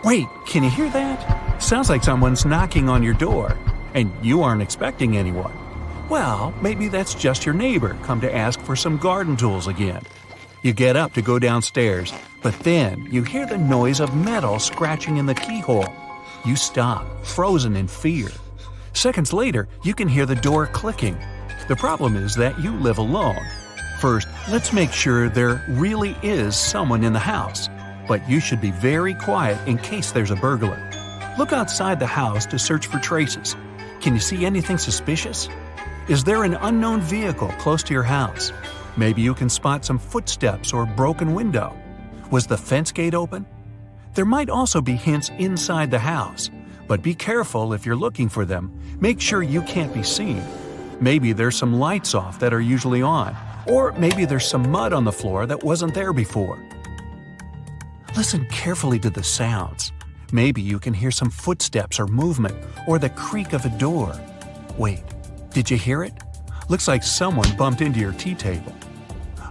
Wait, can you hear that? Sounds like someone's knocking on your door, and you aren't expecting anyone. Well, maybe that's just your neighbor come to ask for some garden tools again. You get up to go downstairs, but then you hear the noise of metal scratching in the keyhole. You stop, frozen in fear. Seconds later, you can hear the door clicking. The problem is that you live alone. First, let's make sure there really is someone in the house. But you should be very quiet in case there's a burglar. Look outside the house to search for traces. Can you see anything suspicious? Is there an unknown vehicle close to your house? Maybe you can spot some footsteps or broken window. Was the fence gate open? There might also be hints inside the house, but be careful if you're looking for them. Make sure you can't be seen. Maybe there's some lights off that are usually on, or maybe there's some mud on the floor that wasn't there before. Listen carefully to the sounds. Maybe you can hear some footsteps or movement, or the creak of a door. Wait, did you hear it? Looks like someone bumped into your tea table.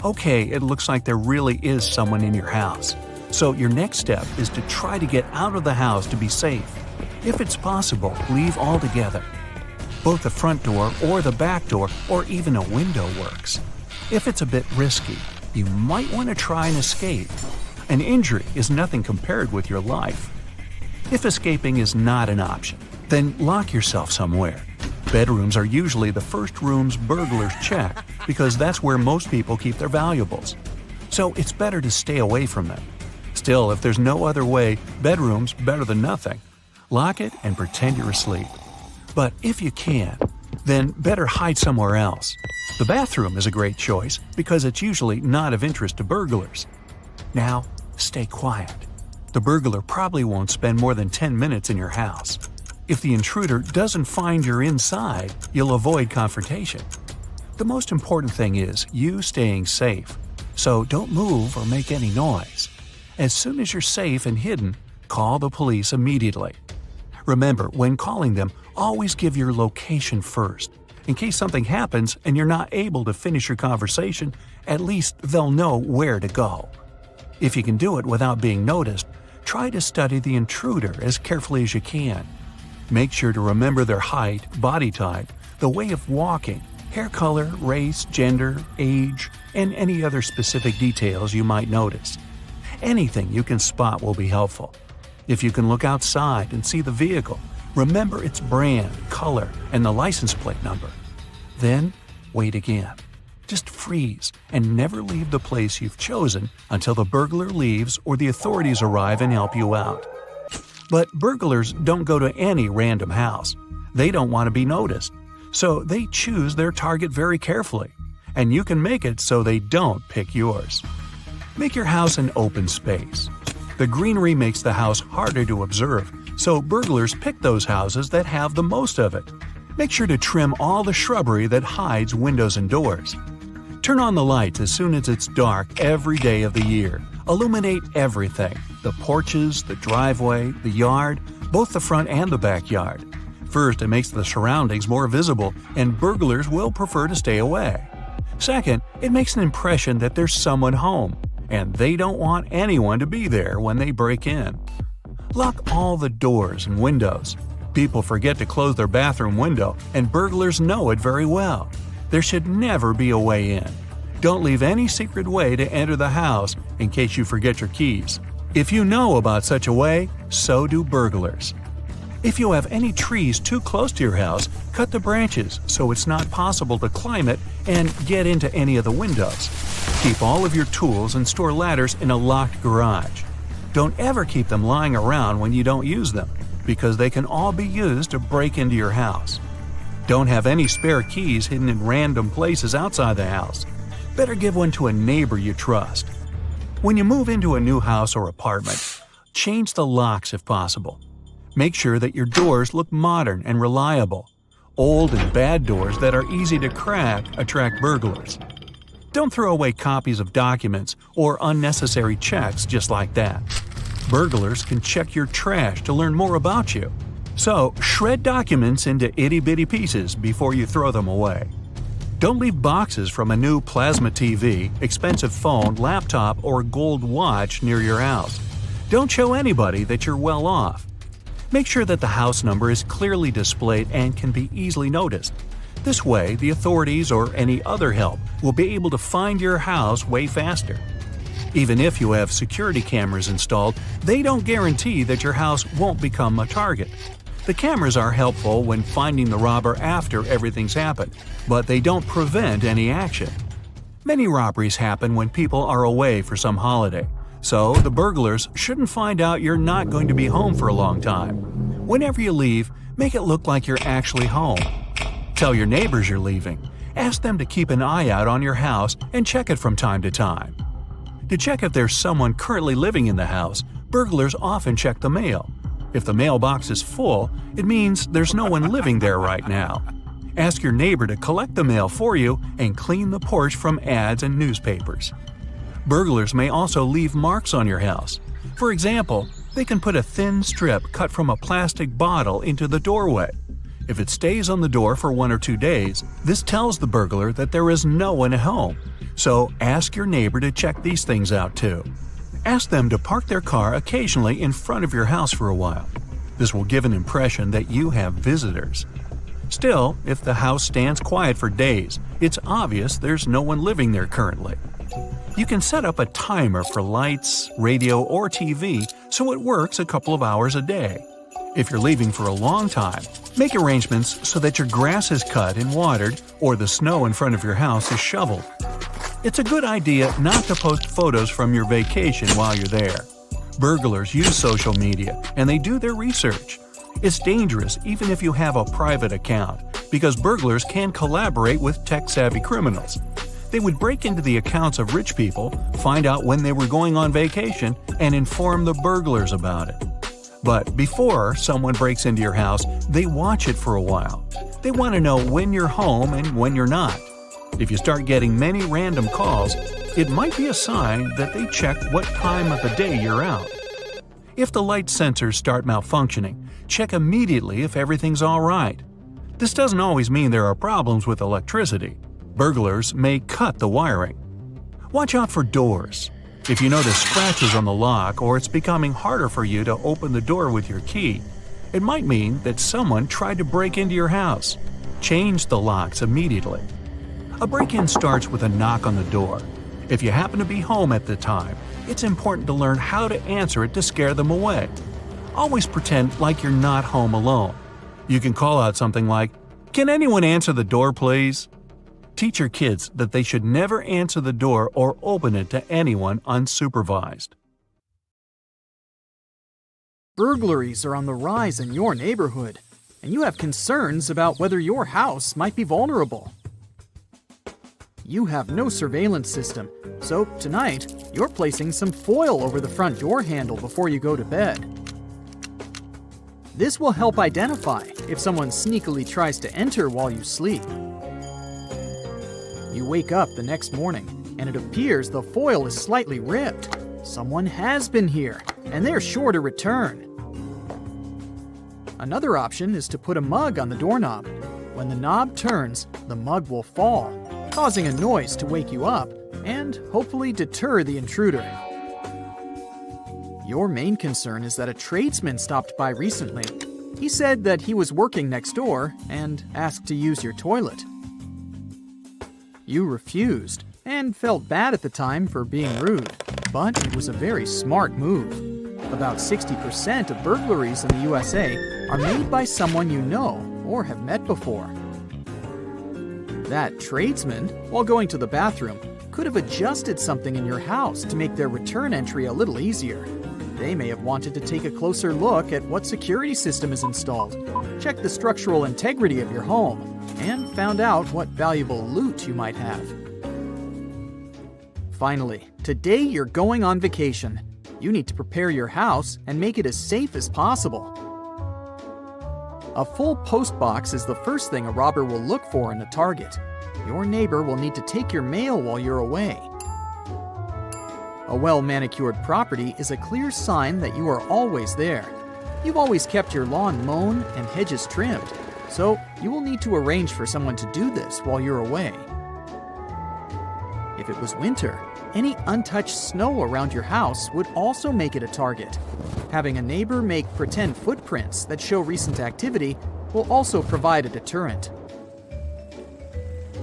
Okay, it looks like there really is someone in your house. So your next step is to try to get out of the house to be safe. If it's possible, leave altogether. Both the front door or the back door or even a window works. If it's a bit risky, you might want to try and escape. An injury is nothing compared with your life. If escaping is not an option, then lock yourself somewhere. Bedrooms are usually the first rooms burglars check because that's where most people keep their valuables. So it's better to stay away from them. Still, if there's no other way, bedroom's better than nothing. Lock it and pretend you're asleep. But if you can, then better hide somewhere else. The bathroom is a great choice because it's usually not of interest to burglars. Now, stay quiet. The burglar probably won't spend more than 10 minutes in your house. If the intruder doesn't find you're inside, you'll avoid confrontation. The most important thing is you staying safe, so don't move or make any noise. As soon as you're safe and hidden, call the police immediately. Remember, when calling them, always give your location first. In case something happens and you're not able to finish your conversation, at least they'll know where to go. If you can do it without being noticed, try to study the intruder as carefully as you can. Make sure to remember their height, body type, the way of walking, hair color, race, gender, age, and any other specific details you might notice. Anything you can spot will be helpful. If you can look outside and see the vehicle, remember its brand, color, and the license plate number. Then, wait again. Just freeze and never leave the place you've chosen until the burglar leaves or the authorities arrive and help you out. But burglars don't go to any random house. They don't want to be noticed. So they choose their target very carefully. And you can make it so they don't pick yours. Make your house an open space. The greenery makes the house harder to observe, so burglars pick those houses that have the most of it. Make sure to trim all the shrubbery that hides windows and doors. Turn on the lights as soon as it's dark every day of the year. Illuminate everything: the porches, the driveway, the yard, both the front and the backyard. First, it makes the surroundings more visible, and burglars will prefer to stay away. Second, it makes an impression that there's someone home, and they don't want anyone to be there when they break in. Lock all the doors and windows. People forget to close their bathroom window, and burglars know it very well. There should never be a way in. Don't leave any secret way to enter the house in case you forget your keys. If you know about such a way, so do burglars. If you have any trees too close to your house, cut the branches so it's not possible to climb it and get into any of the windows. Keep all of your tools and store ladders in a locked garage. Don't ever keep them lying around when you don't use them, because they can all be used to break into your house. Don't have any spare keys hidden in random places outside the house. Better give one to a neighbor you trust. When you move into a new house or apartment, change the locks if possible. Make sure that your doors look modern and reliable. Old and bad doors that are easy to crack attract burglars. Don't throw away copies of documents or unnecessary checks just like that. Burglars can check your trash to learn more about you. So, shred documents into itty-bitty pieces before you throw them away. Don't leave boxes from a new plasma TV, expensive phone, laptop, or gold watch near your house. Don't show anybody that you're well off. Make sure that the house number is clearly displayed and can be easily noticed. This way, the authorities or any other help will be able to find your house way faster. Even if you have security cameras installed, they don't guarantee that your house won't become a target. The cameras are helpful when finding the robber after everything's happened, but they don't prevent any action. Many robberies happen when people are away for some holiday, so the burglars shouldn't find out you're not going to be home for a long time. Whenever you leave, make it look like you're actually home. Tell your neighbors you're leaving. Ask them to keep an eye out on your house and check it from time to time. To check if there's someone currently living in the house, burglars often check the mail. If the mailbox is full, it means there's no one living there right now. Ask your neighbor to collect the mail for you and clean the porch from ads and newspapers. Burglars may also leave marks on your house. For example, they can put a thin strip cut from a plastic bottle into the doorway. If it stays on the door for 1 or 2 days, this tells the burglar that there is no one at home. So ask your neighbor to check these things out too. Ask them to park their car occasionally in front of your house for a while. This will give an impression that you have visitors. Still, if the house stands quiet for days, it's obvious there's no one living there currently. You can set up a timer for lights, radio, or TV so it works a couple of hours a day. If you're leaving for a long time, make arrangements so that your grass is cut and watered or the snow in front of your house is shoveled. It's a good idea not to post photos from your vacation while you're there. Burglars use social media and they do their research. It's dangerous even if you have a private account, because burglars can collaborate with tech-savvy criminals. They would break into the accounts of rich people, find out when they were going on vacation, and inform the burglars about it. But before someone breaks into your house, they watch it for a while. They want to know when you're home and when you're not. If you start getting many random calls, it might be a sign that they check what time of the day you're out. If the light sensors start malfunctioning, check immediately if everything's all right. This doesn't always mean there are problems with electricity. Burglars may cut the wiring. Watch out for doors. If you notice scratches on the lock or it's becoming harder for you to open the door with your key, it might mean that someone tried to break into your house. Change the locks immediately. A break-in starts with a knock on the door. If you happen to be home at the time, it's important to learn how to answer it to scare them away. Always pretend like you're not home alone. You can call out something like, "Can anyone answer the door, please?" Teach your kids that they should never answer the door or open it to anyone unsupervised. Burglaries are on the rise in your neighborhood, and you have concerns about whether your house might be vulnerable. You have no surveillance system, so tonight you're placing some foil over the front door handle before you go to bed. This will help identify if someone sneakily tries to enter while you sleep. You wake up the next morning, and it appears the foil is slightly ripped. Someone has been here, and they're sure to return. Another option is to put a mug on the doorknob. When the knob turns, the mug will fall, causing a noise to wake you up and hopefully deter the intruder. Your main concern is that a tradesman stopped by recently. He said that he was working next door and asked to use your toilet. You refused and felt bad at the time for being rude, but it was a very smart move. About 60% of burglaries in the USA are made by someone you know or have met before. That tradesman, while going to the bathroom, could have adjusted something in your house to make their return entry a little easier. They may have wanted to take a closer look at what security system is installed, check the structural integrity of your home, and found out what valuable loot you might have. Finally, today you're going on vacation. You need to prepare your house and make it as safe as possible. A full post box is the first thing a robber will look for in a target. Your neighbor will need to take your mail while you're away. A well-manicured property is a clear sign that you are always there. You've always kept your lawn mown and hedges trimmed, so you will need to arrange for someone to do this while you're away. If it was winter, Any untouched snow around your house would also make it a target. Having a neighbor make pretend footprints that show recent activity will also provide a deterrent.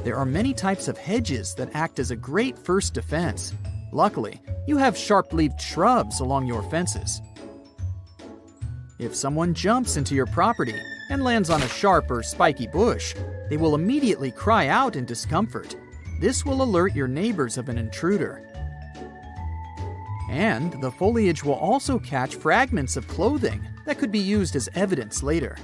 There are many types of hedges that act as a great first defense. Luckily, you have sharp-leaved shrubs along your fences. If someone jumps into your property and lands on a sharp or spiky bush, they will immediately cry out in discomfort. This will alert your neighbors of an intruder. And the foliage will also catch fragments of clothing that could be used as evidence later.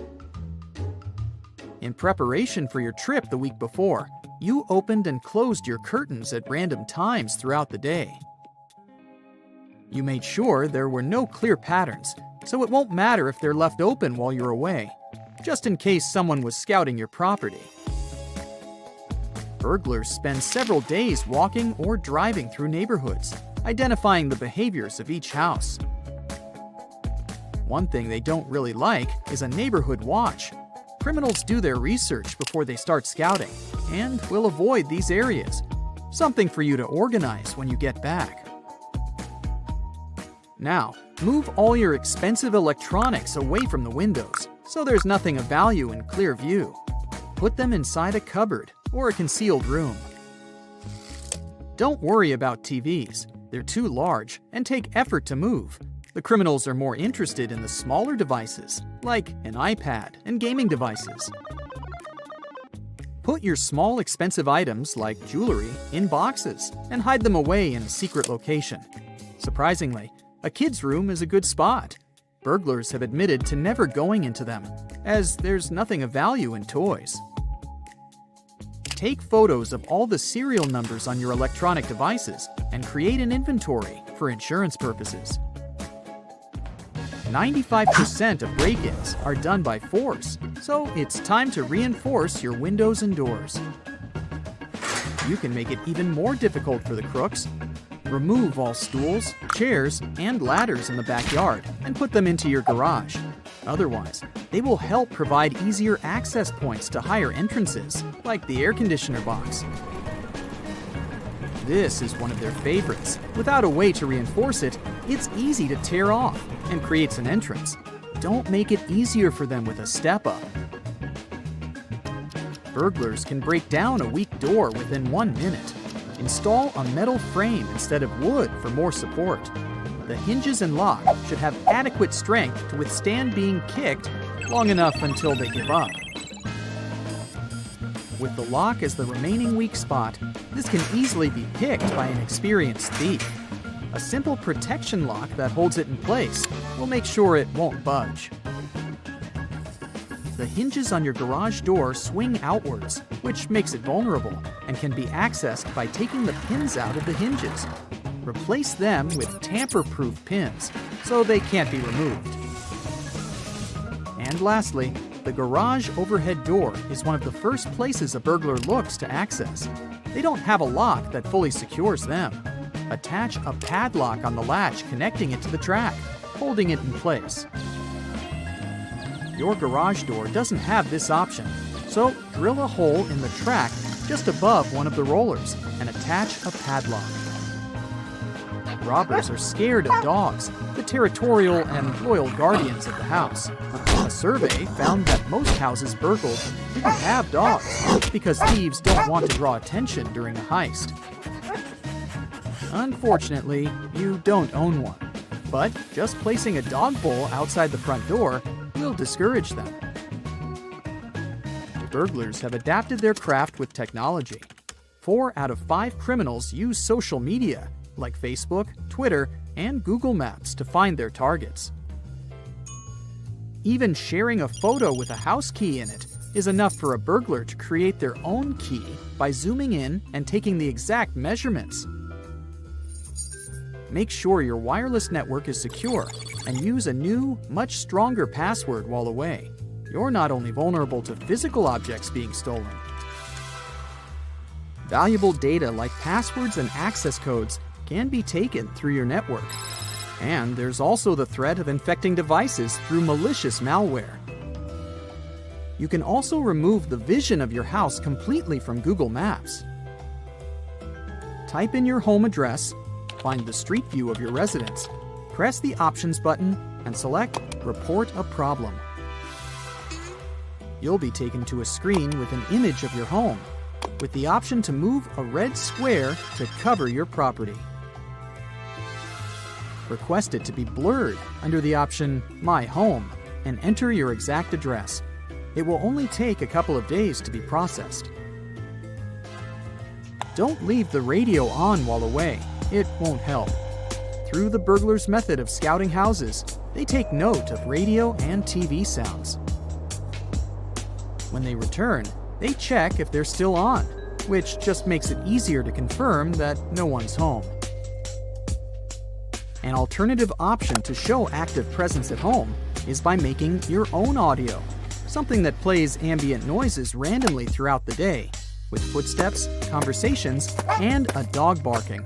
In preparation for your trip the week before, you opened and closed your curtains at random times throughout the day. You made sure there were no clear patterns, so it won't matter if they're left open while you're away, just in case someone was scouting your property. Burglars spend several days walking or driving through neighborhoods, identifying the behaviors of each house. One thing they don't really like is a neighborhood watch. Criminals do their research before they start scouting and will avoid these areas. Something for you to organize when you get back. Now, move all your expensive electronics away from the windows so there's nothing of value in clear view. Put them inside a cupboard or a concealed room. Don't worry about TVs. They're too large and take effort to move. The criminals are more interested in the smaller devices, like an iPad and gaming devices. Put your small expensive items, like jewelry, in boxes and hide them away in a secret location. Surprisingly, a kid's room is a good spot. Burglars have admitted to never going into them, as there's nothing of value in toys. Take photos of all the serial numbers on your electronic devices and create an inventory for insurance purposes. 95% of break-ins are done by force, so it's time to reinforce your windows and doors. You can make it even more difficult for the crooks. Remove all stools, chairs, and ladders in the backyard and put them into your garage. Otherwise, they will help provide easier access points to higher entrances, like the air conditioner box. This is one of their favorites. Without a way to reinforce it, it's easy to tear off and creates an entrance. Don't make it easier for them with a step-up. Burglars can break down a weak door within 1 minute. Install a metal frame instead of wood for more support. The hinges and lock should have adequate strength to withstand being kicked long enough until they give up. With the lock as the remaining weak spot, this can easily be picked by an experienced thief. A simple protection lock that holds it in place will make sure it won't budge. The hinges on your garage door swing outwards, which makes it vulnerable and can be accessed by taking the pins out of the hinges. Replace them with tamper-proof pins so they can't be removed. And lastly, the garage overhead door is one of the first places a burglar looks to access. They don't have a lock that fully secures them. Attach a padlock on the latch connecting it to the track, holding it in place. Your garage door doesn't have this option, so drill a hole in the track just above one of the rollers and attach a padlock. Robbers are scared of dogs, the territorial and loyal guardians of the house. A survey found that most houses burgled didn't have dogs because thieves don't want to draw attention during a heist. Unfortunately, you don't own one, but just placing a dog bowl outside the front door will discourage them. Burglars have adapted their craft with technology. 4 out of 5 criminals use social media, like Facebook, Twitter, and Google Maps to find their targets. Even sharing a photo with a house key in it is enough for a burglar to create their own key by zooming in and taking the exact measurements. Make sure your wireless network is secure and use a new, much stronger password while away. You're not only vulnerable to physical objects being stolen. Valuable data like passwords and access codes can be taken through your network. And there's also the threat of infecting devices through malicious malware. You can also remove the vision of your house completely from Google Maps. Type in your home address, find the street view of your residence, press the Options button, and select Report a Problem. You'll be taken to a screen with an image of your home, with the option to move a red square to cover your property. Request it to be blurred under the option My Home and enter your exact address. It will only take a couple of days to be processed. Don't leave the radio on while away. It won't help. Through the burglars' method of scouting houses, they take note of radio and TV sounds. When they return, they check if they're still on, which just makes it easier to confirm that no one's home. An alternative option to show active presence at home is by making your own audio, something that plays ambient noises randomly throughout the day, with footsteps, conversations, and a dog barking.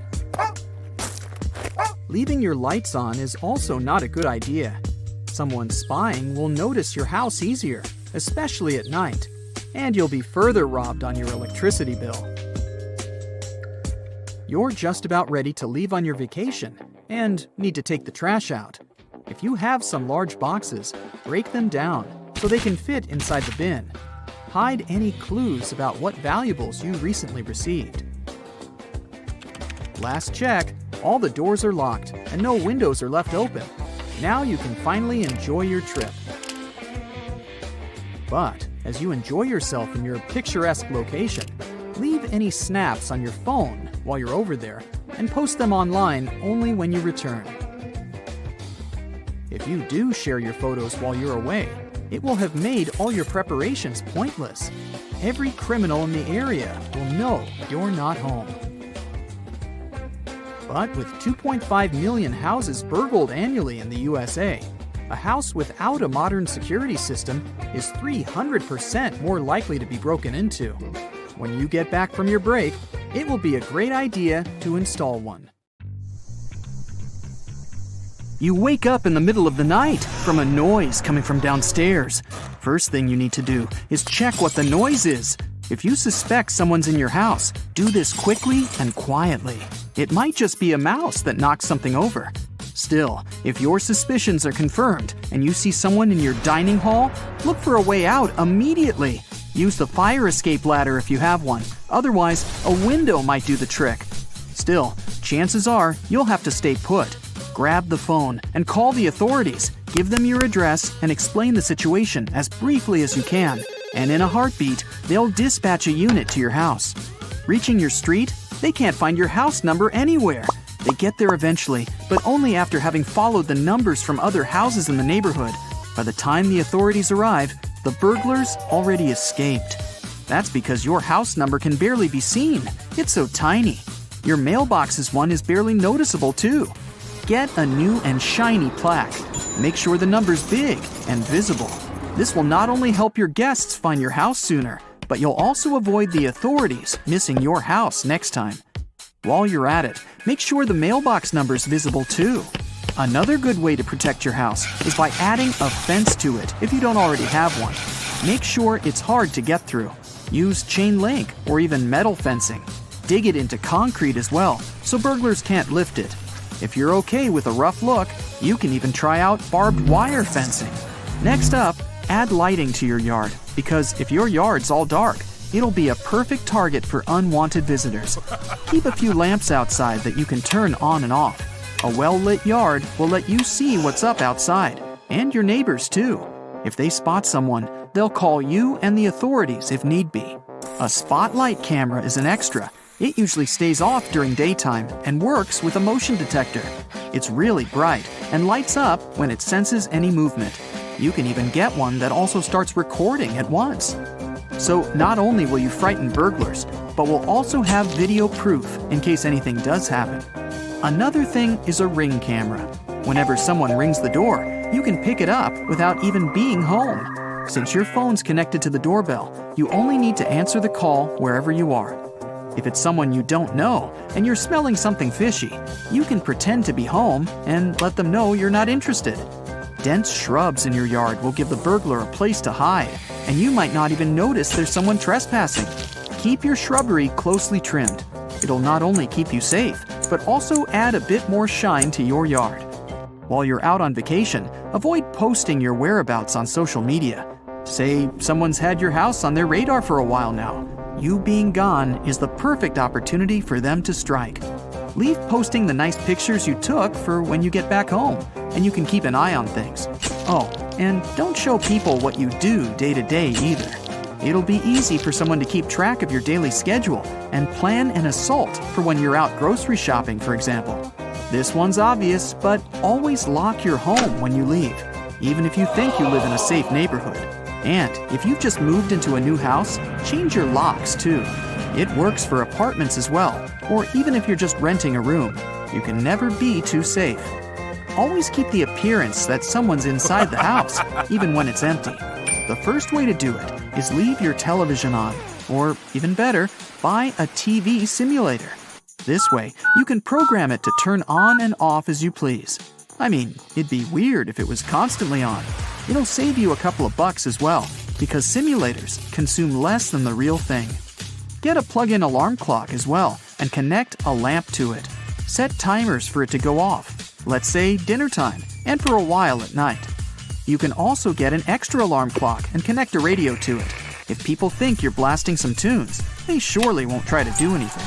Leaving your lights on is also not a good idea. Someone spying will notice your house easier, especially at night, and you'll be further robbed on your electricity bill. You're just about ready to leave on your vacation and need to take the trash out. If you have some large boxes, break them down so they can fit inside the bin. Hide any clues about what valuables you recently received. Last check, all the doors are locked and no windows are left open. Now you can finally enjoy your trip. But as you enjoy yourself in your picturesque location, leave any snaps on your phone while you're over there and post them online only when you return. If you do share your photos while you're away, it will have made all your preparations pointless. Every criminal in the area will know you're not home. But with 2.5 million houses burgled annually in the USA, a house without a modern security system is 300% more likely to be broken into. When you get back from your break, it will be a great idea to install one. You wake up in the middle of the night from a noise coming from downstairs. First thing you need to do is check what the noise is. If you suspect someone's in your house, do this quickly and quietly. It might just be a mouse that knocks something over. Still, if your suspicions are confirmed and you see someone in your dining hall, look for a way out immediately. Use the fire escape ladder if you have one. Otherwise, a window might do the trick. Still, chances are you'll have to stay put. Grab the phone and call the authorities. Give them your address and explain the situation as briefly as you can. And in a heartbeat, they'll dispatch a unit to your house. Reaching your street, they can't find your house number anywhere. They get there eventually, but only after having followed the numbers from other houses in the neighborhood. By the time the authorities arrive, the burglars already escaped. That's because your house number can barely be seen. It's so tiny. Your mailbox's one is barely noticeable too. Get a new and shiny plaque. Make sure the number's big and visible. This will not only help your guests find your house sooner, but you'll also avoid the authorities missing your house next time. While you're at it, make sure the mailbox number's visible too. Another good way to protect your house is by adding a fence to it if you don't already have one. Make sure it's hard to get through. Use chain link or even metal fencing. Dig it into concrete as well, so burglars can't lift it. If you're okay with a rough look, you can even try out barbed wire fencing. Next up, add lighting to your yard, because if your yard's all dark, it'll be a perfect target for unwanted visitors. Keep a few lamps outside that you can turn on and off. A well-lit yard will let you see what's up outside, and your neighbors too. If they spot someone, they'll call you and the authorities if need be. A spotlight camera is an extra. It usually stays off during daytime and works with a motion detector. It's really bright and lights up when it senses any movement. You can even get one that also starts recording at once. So not only will you frighten burglars, but will also have video proof in case anything does happen. Another thing is a ring camera. Whenever someone rings the door, you can pick it up without even being home. Since your phone's connected to the doorbell, you only need to answer the call wherever you are. If it's someone you don't know and you're smelling something fishy, you can pretend to be home and let them know you're not interested. Dense shrubs in your yard will give the burglar a place to hide, and you might not even notice there's someone trespassing. Keep your shrubbery closely trimmed. It'll not only keep you safe, but also add a bit more shine to your yard. While you're out on vacation, avoid posting your whereabouts on social media. Say someone's had your house on their radar for a while now. You being gone is the perfect opportunity for them to strike. Leave posting the nice pictures you took for when you get back home, and you can keep an eye on things. Oh, and don't show people what you do day to day either. It'll be easy for someone to keep track of your daily schedule and plan an assault for when you're out grocery shopping, for example. This one's obvious, but always lock your home when you leave, even if you think you live in a safe neighborhood. And if you've just moved into a new house, change your locks too. It works for apartments as well, or even if you're just renting a room. You can never be too safe. Always keep the appearance that someone's inside the house, even when it's empty. The first way to do it is leave your television on, or even better, buy a TV simulator. This way, you can program it to turn on and off as you please. I mean, it'd be weird if it was constantly on. It'll save you a couple of bucks as well, because simulators consume less than the real thing. Get a plug-in alarm clock as well, and connect a lamp to it. Set timers for it to go off, let's say dinner time, and for a while at night. You can also get an extra alarm clock and connect a radio to it. If people think you're blasting some tunes, they surely won't try to do anything.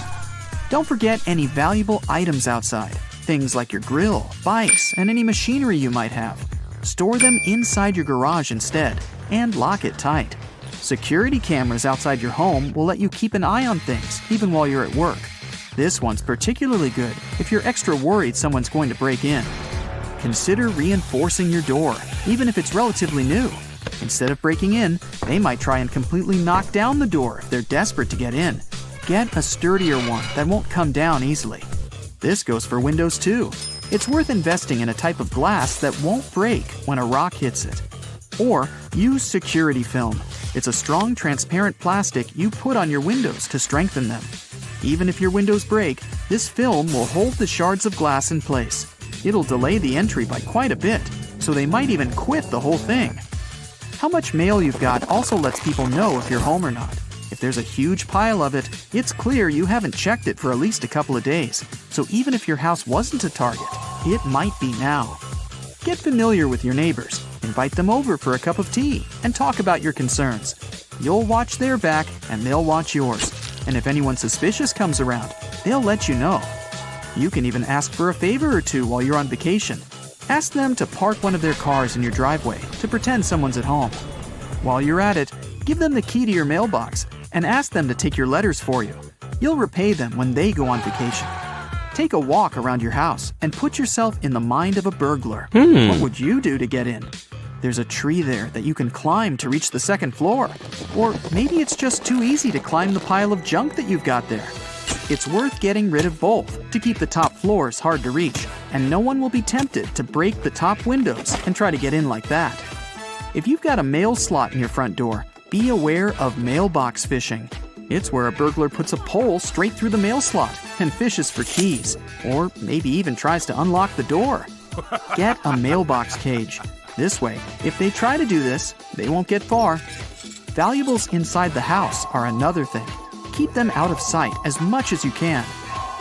Don't forget any valuable items outside, things like your grill, bikes, and any machinery you might have. Store them inside your garage instead, and lock it tight. Security cameras outside your home will let you keep an eye on things, even while you're at work. This one's particularly good if you're extra worried someone's going to break in. Consider reinforcing your door, even if it's relatively new. Instead of breaking in, they might try and completely knock down the door if they're desperate to get in. Get a sturdier one that won't come down easily. This goes for windows too. It's worth investing in a type of glass that won't break when a rock hits it. Or use security film. It's a strong, transparent plastic you put on your windows to strengthen them. Even if your windows break, this film will hold the shards of glass in place. It'll delay the entry by quite a bit, so they might even quit the whole thing. How much mail you've got also lets people know if you're home or not. If there's a huge pile of it, it's clear you haven't checked it for at least a couple of days. So even if your house wasn't a target, it might be now. Get familiar with your neighbors, invite them over for a cup of tea, and talk about your concerns. You'll watch their back, and they'll watch yours. And if anyone suspicious comes around, they'll let you know. You can even ask for a favor or two while you're on vacation. Ask them to park one of their cars in your driveway to pretend someone's at home. While you're at it, give them the key to your mailbox and ask them to take your letters for you. You'll repay them when they go on vacation. Take a walk around your house and put yourself in the mind of a burglar. What would you do to get in? There's a tree there that you can climb to reach the second floor. Or maybe it's just too easy to climb the pile of junk that you've got there. It's worth getting rid of both to keep the top floors hard to reach, and no one will be tempted to break the top windows and try to get in like that. If you've got a mail slot in your front door, be aware of mailbox fishing. It's where a burglar puts a pole straight through the mail slot and fishes for keys, or maybe even tries to unlock the door. Get a mailbox cage. This way, if they try to do this, they won't get far. Valuables inside the house are another thing. Keep them out of sight as much as you can.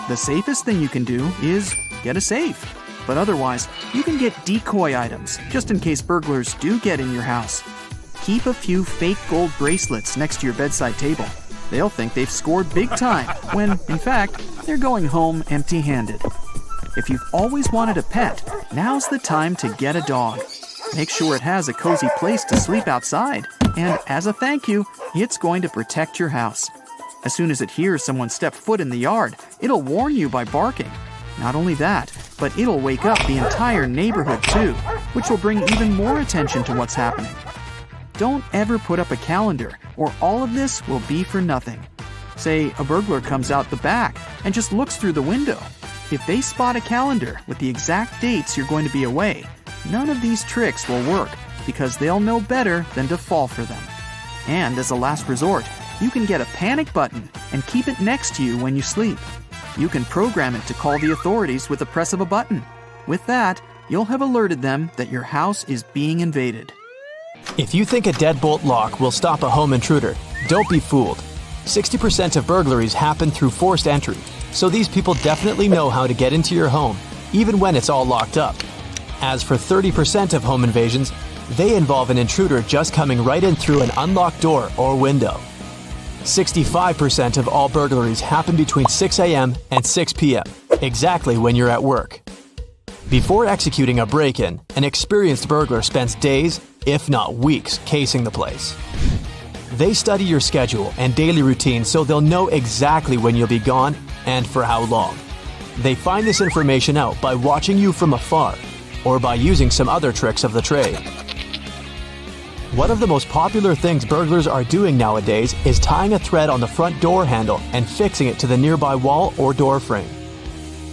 The safest thing you can do is get a safe. But otherwise, you can get decoy items just in case burglars do get in your house. Keep a few fake gold bracelets next to your bedside table. They'll think they've scored big time when, in fact, they're going home empty-handed. If you've always wanted a pet, now's the time to get a dog. Make sure it has a cozy place to sleep outside, and as a thank you, it's going to protect your house. As soon as it hears someone step foot in the yard, it'll warn you by barking. Not only that, but it'll wake up the entire neighborhood too, which will bring even more attention to what's happening. Don't ever put up a calendar, or all of this will be for nothing. Say a burglar comes out the back and just looks through the window. If they spot a calendar with the exact dates you're going to be away, none of these tricks will work because they'll know better than to fall for them. And as a last resort, you can get a panic button and keep it next to you when you sleep. You can program it to call the authorities with the press of a button. With that, you'll have alerted them that your house is being invaded. If you think a deadbolt lock will stop a home intruder, don't be fooled. 60% of burglaries happen through forced entry. so these people definitely know how to get into your home, even when it's all locked up. As for 30% of home invasions, they involve an intruder just coming right in through an unlocked door or window. 65% of all burglaries happen between 6 a.m. and 6 p.m., exactly when you're at work. Before executing a break-in, an experienced burglar spends days, if not weeks, casing the place. They study your schedule and daily routine so they'll know exactly when you'll be gone and for how long. They find this information out by watching you from afar or by using some other tricks of the trade. One of the most popular things burglars are doing nowadays is tying a thread on the front door handle and fixing it to the nearby wall or door frame.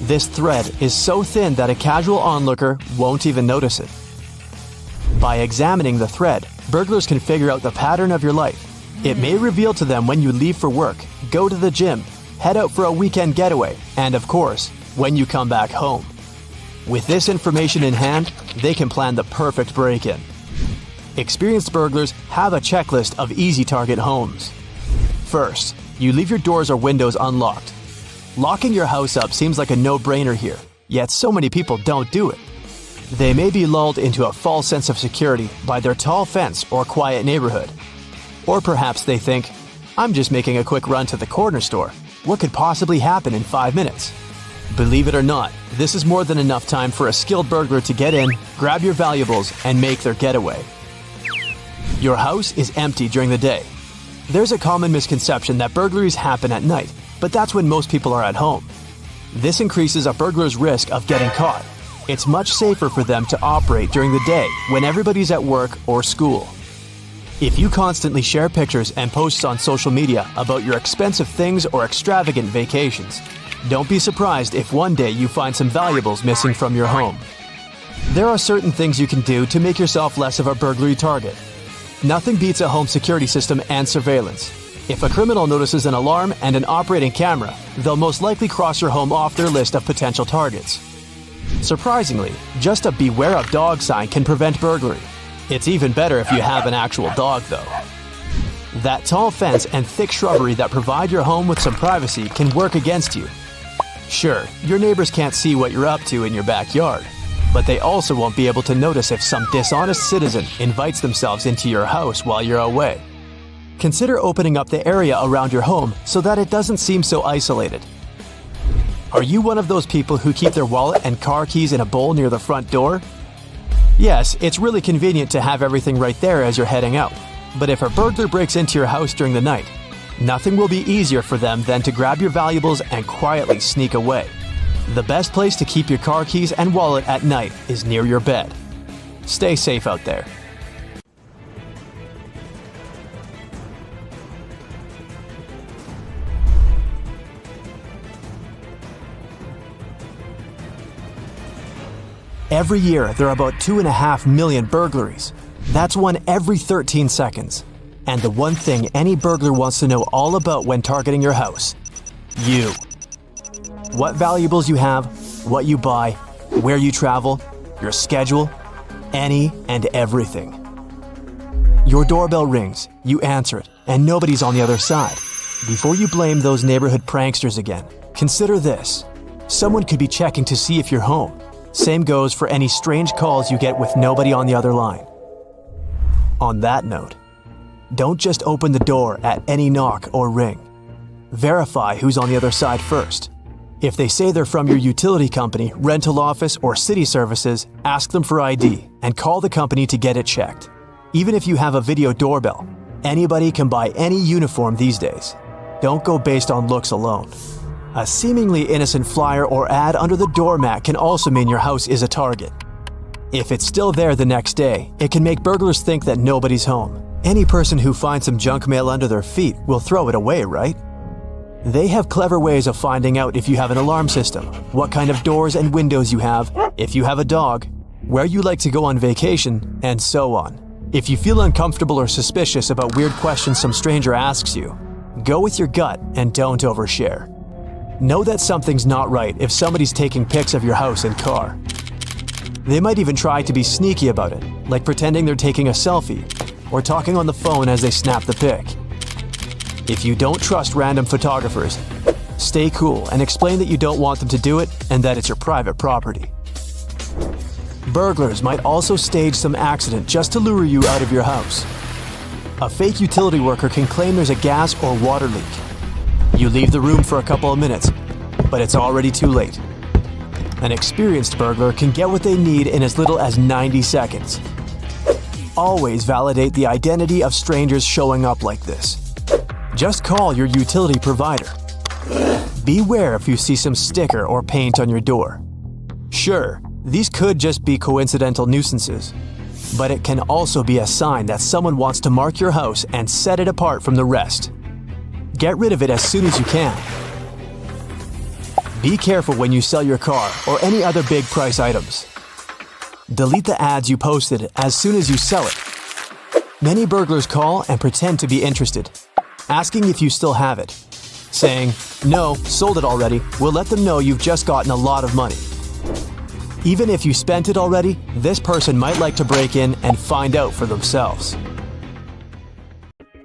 This thread is so thin that a casual onlooker won't even notice it. By examining the thread, burglars can figure out the pattern of your life. It may reveal to them when you leave for work, go to the gym, head out for a weekend getaway, and of course, when you come back home. With this information in hand, they can plan the perfect break-in. Experienced burglars have a checklist of easy target homes. First, you leave your doors or windows unlocked. Locking your house up seems like a no-brainer here, yet so many people don't do it. They may be lulled into a false sense of security by their tall fence or quiet neighborhood. Or perhaps they think, I'm just making a quick run to the corner store. What could possibly happen in 5 minutes? Believe it or not, this is more than enough time for a skilled burglar to get in, grab your valuables, and make their getaway. Your house is empty during the day. There's a common misconception that burglaries happen at night, but that's when most people are at home. This increases a burglar's risk of getting caught. It's much safer for them to operate during the day when everybody's at work or school. If you constantly share pictures and posts on social media about your expensive things or extravagant vacations, don't be surprised if one day you find some valuables missing from your home. There are certain things you can do to make yourself less of a burglary target. Nothing beats a home security system and surveillance. If a criminal notices an alarm and an operating camera, they'll most likely cross your home off their list of potential targets. Surprisingly, just a "Beware of Dog" sign can prevent burglary. It's even better if you have an actual dog, though. That tall fence and thick shrubbery that provide your home with some privacy can work against you. Sure, your neighbors can't see what you're up to in your backyard, but they also won't be able to notice if some dishonest citizen invites themselves into your house while you're away. Consider opening up the area around your home so that it doesn't seem so isolated. Are you one of those people who keep their wallet and car keys in a bowl near the front door? Yes, it's really convenient to have everything right there as you're heading out. But if a burglar breaks into your house during the night, nothing will be easier for them than to grab your valuables and quietly sneak away. The best place to keep your car keys and wallet at night is near your bed. Stay safe out there. Every year, there are about 2.5 million burglaries. That's one every 13 seconds. And the one thing any burglar wants to know all about when targeting your house: you. What valuables you have, what you buy, where you travel, your schedule, any and everything. Your doorbell rings, you answer it, and nobody's on the other side. Before you blame those neighborhood pranksters again, consider this. Someone could be checking to see if you're home. Same goes for any strange calls you get with nobody on the other line. On that note, don't just open the door at any knock or ring. Verify who's on the other side first. If they say they're from your utility company, rental office, or city services, ask them for ID and call the company to get it checked. Even if you have a video doorbell, anybody can buy any uniform these days. Don't go based on looks alone. A seemingly innocent flyer or ad under the doormat can also mean your house is a target. If it's still there the next day, it can make burglars think that nobody's home. Any person who finds some junk mail under their feet will throw it away, right? They have clever ways of finding out if you have an alarm system, what kind of doors and windows you have, if you have a dog, where you like to go on vacation, and so on. If you feel uncomfortable or suspicious about weird questions some stranger asks you, go with your gut and don't overshare. Know that something's not right if somebody's taking pics of your house and car. They might even try to be sneaky about it, like pretending they're taking a selfie, or talking on the phone as they snap the pic. If you don't trust random photographers, Stay cool and explain that you don't want them to do it and that it's your private property. Burglars might also stage some accident just to lure you out of your house. A fake utility worker can claim there's a gas or water leak. You leave the room for a couple of minutes, but it's already too late. An experienced burglar can get what they need in as little as 90 seconds. Always validate the identity of strangers showing up like this. Just call your utility provider. Beware if you see some sticker or paint on your door. Sure, these could just be coincidental nuisances, but it can also be a sign that someone wants to mark your house and set it apart from the rest. Get rid of it as soon as you can. Be careful when you sell your car or any other big price items. Delete the ads you posted as soon as you sell it. Many burglars call and pretend to be interested, asking if you still have it. Saying, "No, sold it already," will let them know you've just gotten a lot of money. Even if you spent it already, this person might like to break in and find out for themselves.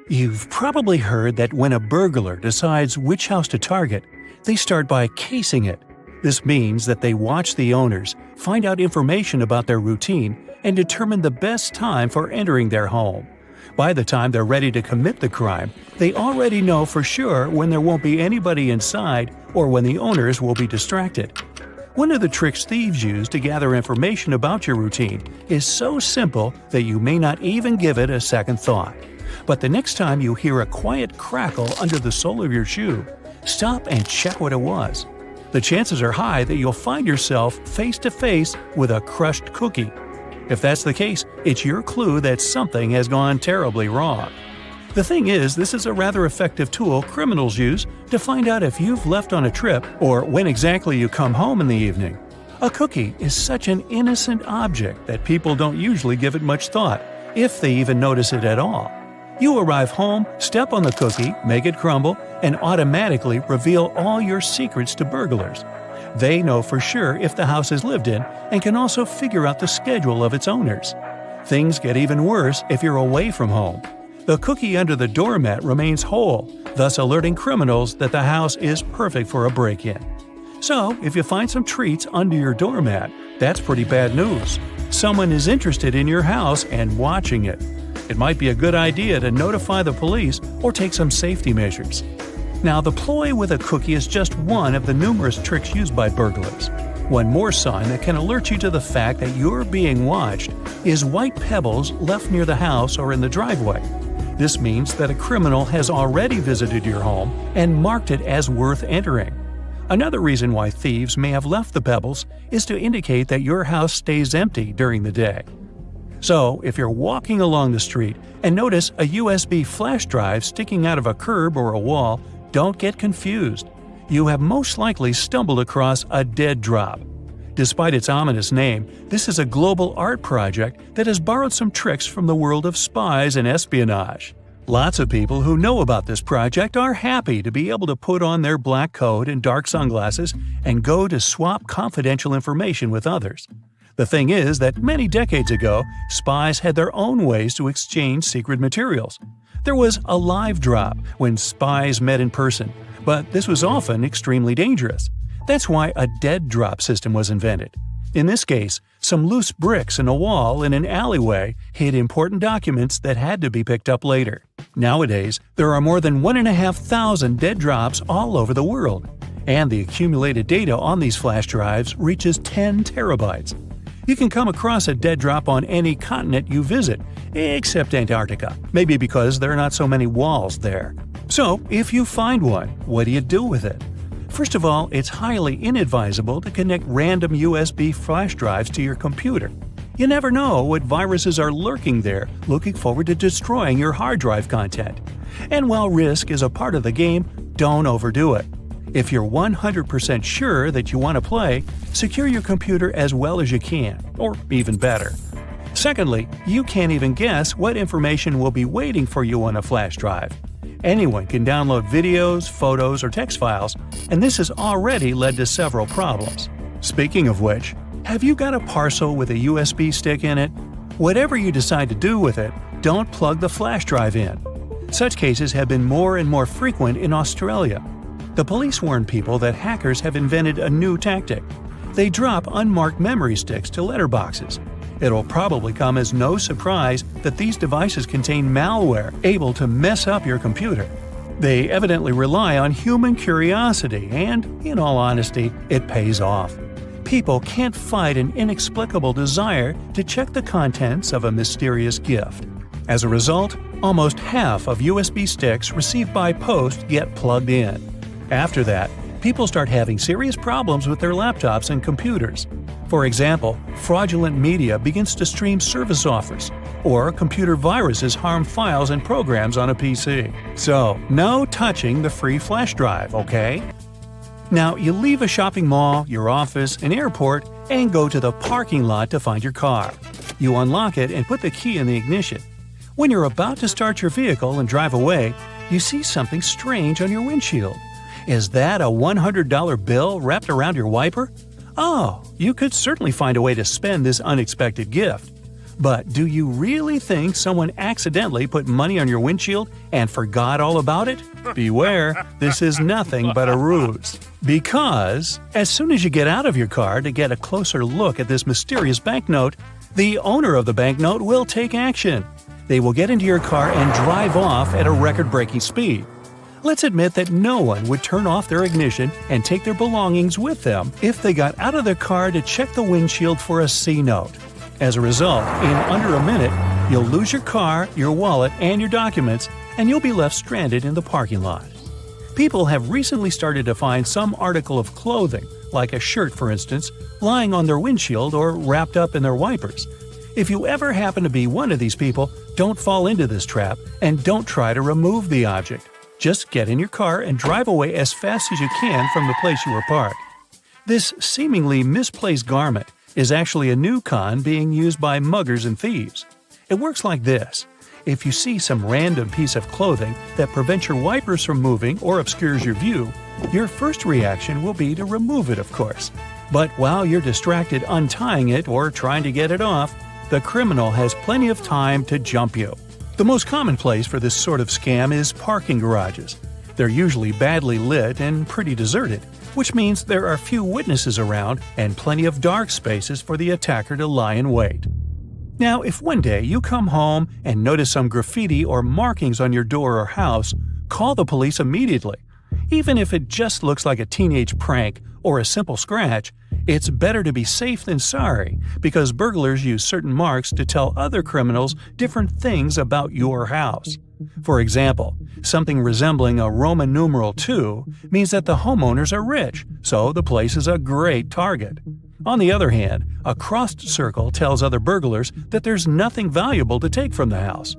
You've probably heard that when a burglar decides which house to target, they start by casing it. This means that they watch the owners, find out information about their routine, and determine the best time for entering their home. By the time they're ready to commit the crime, they already know for sure when there won't be anybody inside or when the owners will be distracted. One of the tricks thieves use to gather information about your routine is so simple that you may not even give it a second thought. But the next time you hear a quiet crackle under the sole of your shoe, stop and check what it was. The chances are high that you'll find yourself face to face with a crushed cookie. If that's the case, it's your clue that something has gone terribly wrong. The thing is, this is a rather effective tool criminals use to find out if you've left on a trip or when exactly you come home in the evening. A cookie is such an innocent object that people don't usually give it much thought, if they even notice it at all. You arrive home, step on the cookie, make it crumble, and automatically reveal all your secrets to burglars. They know for sure if the house is lived in and can also figure out the schedule of its owners. Things get even worse if you're away from home. The cookie under the doormat remains whole, thus alerting criminals that the house is perfect for a break-in. So, if you find some treats under your doormat, that's pretty bad news. Someone is interested in your house and watching it. It might be a good idea to notify the police or take some safety measures. Now, the ploy with a cookie is just one of the numerous tricks used by burglars. One more sign that can alert you to the fact that you're being watched is white pebbles left near the house or in the driveway. This means that a criminal has already visited your home and marked it as worth entering. Another reason why thieves may have left the pebbles is to indicate that your house stays empty during the day. So, if you're walking along the street and notice a USB flash drive sticking out of a curb or a wall, don't get confused. You have most likely stumbled across a dead drop. Despite its ominous name, this is a global art project that has borrowed some tricks from the world of spies and espionage. Lots of people who know about this project are happy to be able to put on their black coat and dark sunglasses and go to swap confidential information with others. The thing is that many decades ago, spies had their own ways to exchange secret materials. There was a live drop when spies met in person, but this was often extremely dangerous. That's why a dead drop system was invented. In this case, some loose bricks in a wall in an alleyway hid important documents that had to be picked up later. Nowadays, there are more than 1,500 dead drops all over the world, and the accumulated data on these flash drives reaches 10 terabytes. You can come across a dead drop on any continent you visit, except Antarctica, maybe because there are not so many walls there. So, if you find one, what do you do with it? First of all, it's highly inadvisable to connect random USB flash drives to your computer. You never know what viruses are lurking there, looking forward to destroying your hard drive content. And while risk is a part of the game, don't overdo it. If you're 100% sure that you want to play, secure your computer as well as you can, or even better. Secondly, you can't even guess what information will be waiting for you on a flash drive. Anyone can download videos, photos, or text files, and this has already led to several problems. Speaking of which, have you got a parcel with a USB stick in it? Whatever you decide to do with it, don't plug the flash drive in. Such cases have been more and more frequent in Australia. The police warn people that hackers have invented a new tactic. They drop unmarked memory sticks to letterboxes. It'll probably come as no surprise that these devices contain malware able to mess up your computer. They evidently rely on human curiosity, and, in all honesty, it pays off. People can't fight an inexplicable desire to check the contents of a mysterious gift. As a result, almost half of USB sticks received by post get plugged in. After that, people start having serious problems with their laptops and computers. For example, fraudulent media begins to stream service offers, or computer viruses harm files and programs on a PC. So, no touching the free flash drive, okay? Now, you leave a shopping mall, your office, an airport, and go to the parking lot to find your car. You unlock it and put the key in the ignition. When you're about to start your vehicle and drive away, you see something strange on your windshield. Is that a $100 bill wrapped around your wiper? Oh, you could certainly find a way to spend this unexpected gift. But do you really think someone accidentally put money on your windshield and forgot all about it? Beware, this is nothing but a ruse. Because, as soon as you get out of your car to get a closer look at this mysterious banknote, the owner of the banknote will take action. They will get into your car and drive off at a record-breaking speed. Let's admit that no one would turn off their ignition and take their belongings with them if they got out of their car to check the windshield for a C note. As a result, in under a minute, you'll lose your car, your wallet, and your documents, and you'll be left stranded in the parking lot. People have recently started to find some article of clothing, like a shirt for instance, lying on their windshield or wrapped up in their wipers. If you ever happen to be one of these people, don't fall into this trap and don't try to remove the object. Just get in your car and drive away as fast as you can from the place you were parked. This seemingly misplaced garment is actually a new con being used by muggers and thieves. It works like this. If you see some random piece of clothing that prevents your wipers from moving or obscures your view, your first reaction will be to remove it, of course. But while you're distracted untying it or trying to get it off, the criminal has plenty of time to jump you. The most common place for this sort of scam is parking garages. They're usually badly lit and pretty deserted, which means there are few witnesses around and plenty of dark spaces for the attacker to lie in wait. Now, if one day you come home and notice some graffiti or markings on your door or house, call the police immediately. Even if it just looks like a teenage prank or a simple scratch, it's better to be safe than sorry, because burglars use certain marks to tell other criminals different things about your house. For example, something resembling a Roman numeral 2 means that the homeowners are rich, so the place is a great target. On the other hand, a crossed circle tells other burglars that there's nothing valuable to take from the house.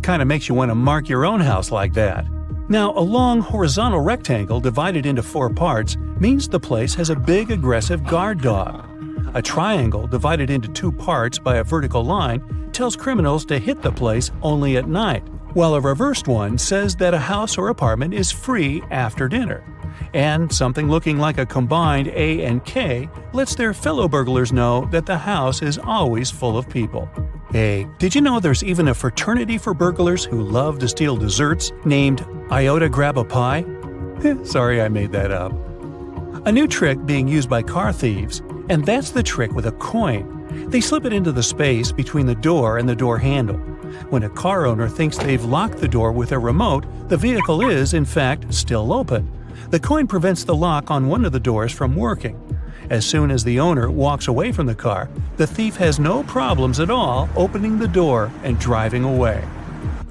Kinda makes you want to mark your own house like that. Now, a long horizontal rectangle divided into 4 parts means the place has a big aggressive guard dog. A triangle divided into 2 parts by a vertical line tells criminals to hit the place only at night, while a reversed one says that a house or apartment is free after dinner. And something looking like a combined A and K lets their fellow burglars know that the house is always full of people. Hey, did you know there's even a fraternity for burglars who love to steal desserts named Iota Grab a Pie? Sorry I made that up. A new trick being used by car thieves, and that's the trick with a coin. They slip it into the space between the door and the door handle. When a car owner thinks they've locked the door with a remote, the vehicle is, in fact, still open. The coin prevents the lock on one of the doors from working. As soon as the owner walks away from the car, the thief has no problems at all opening the door and driving away.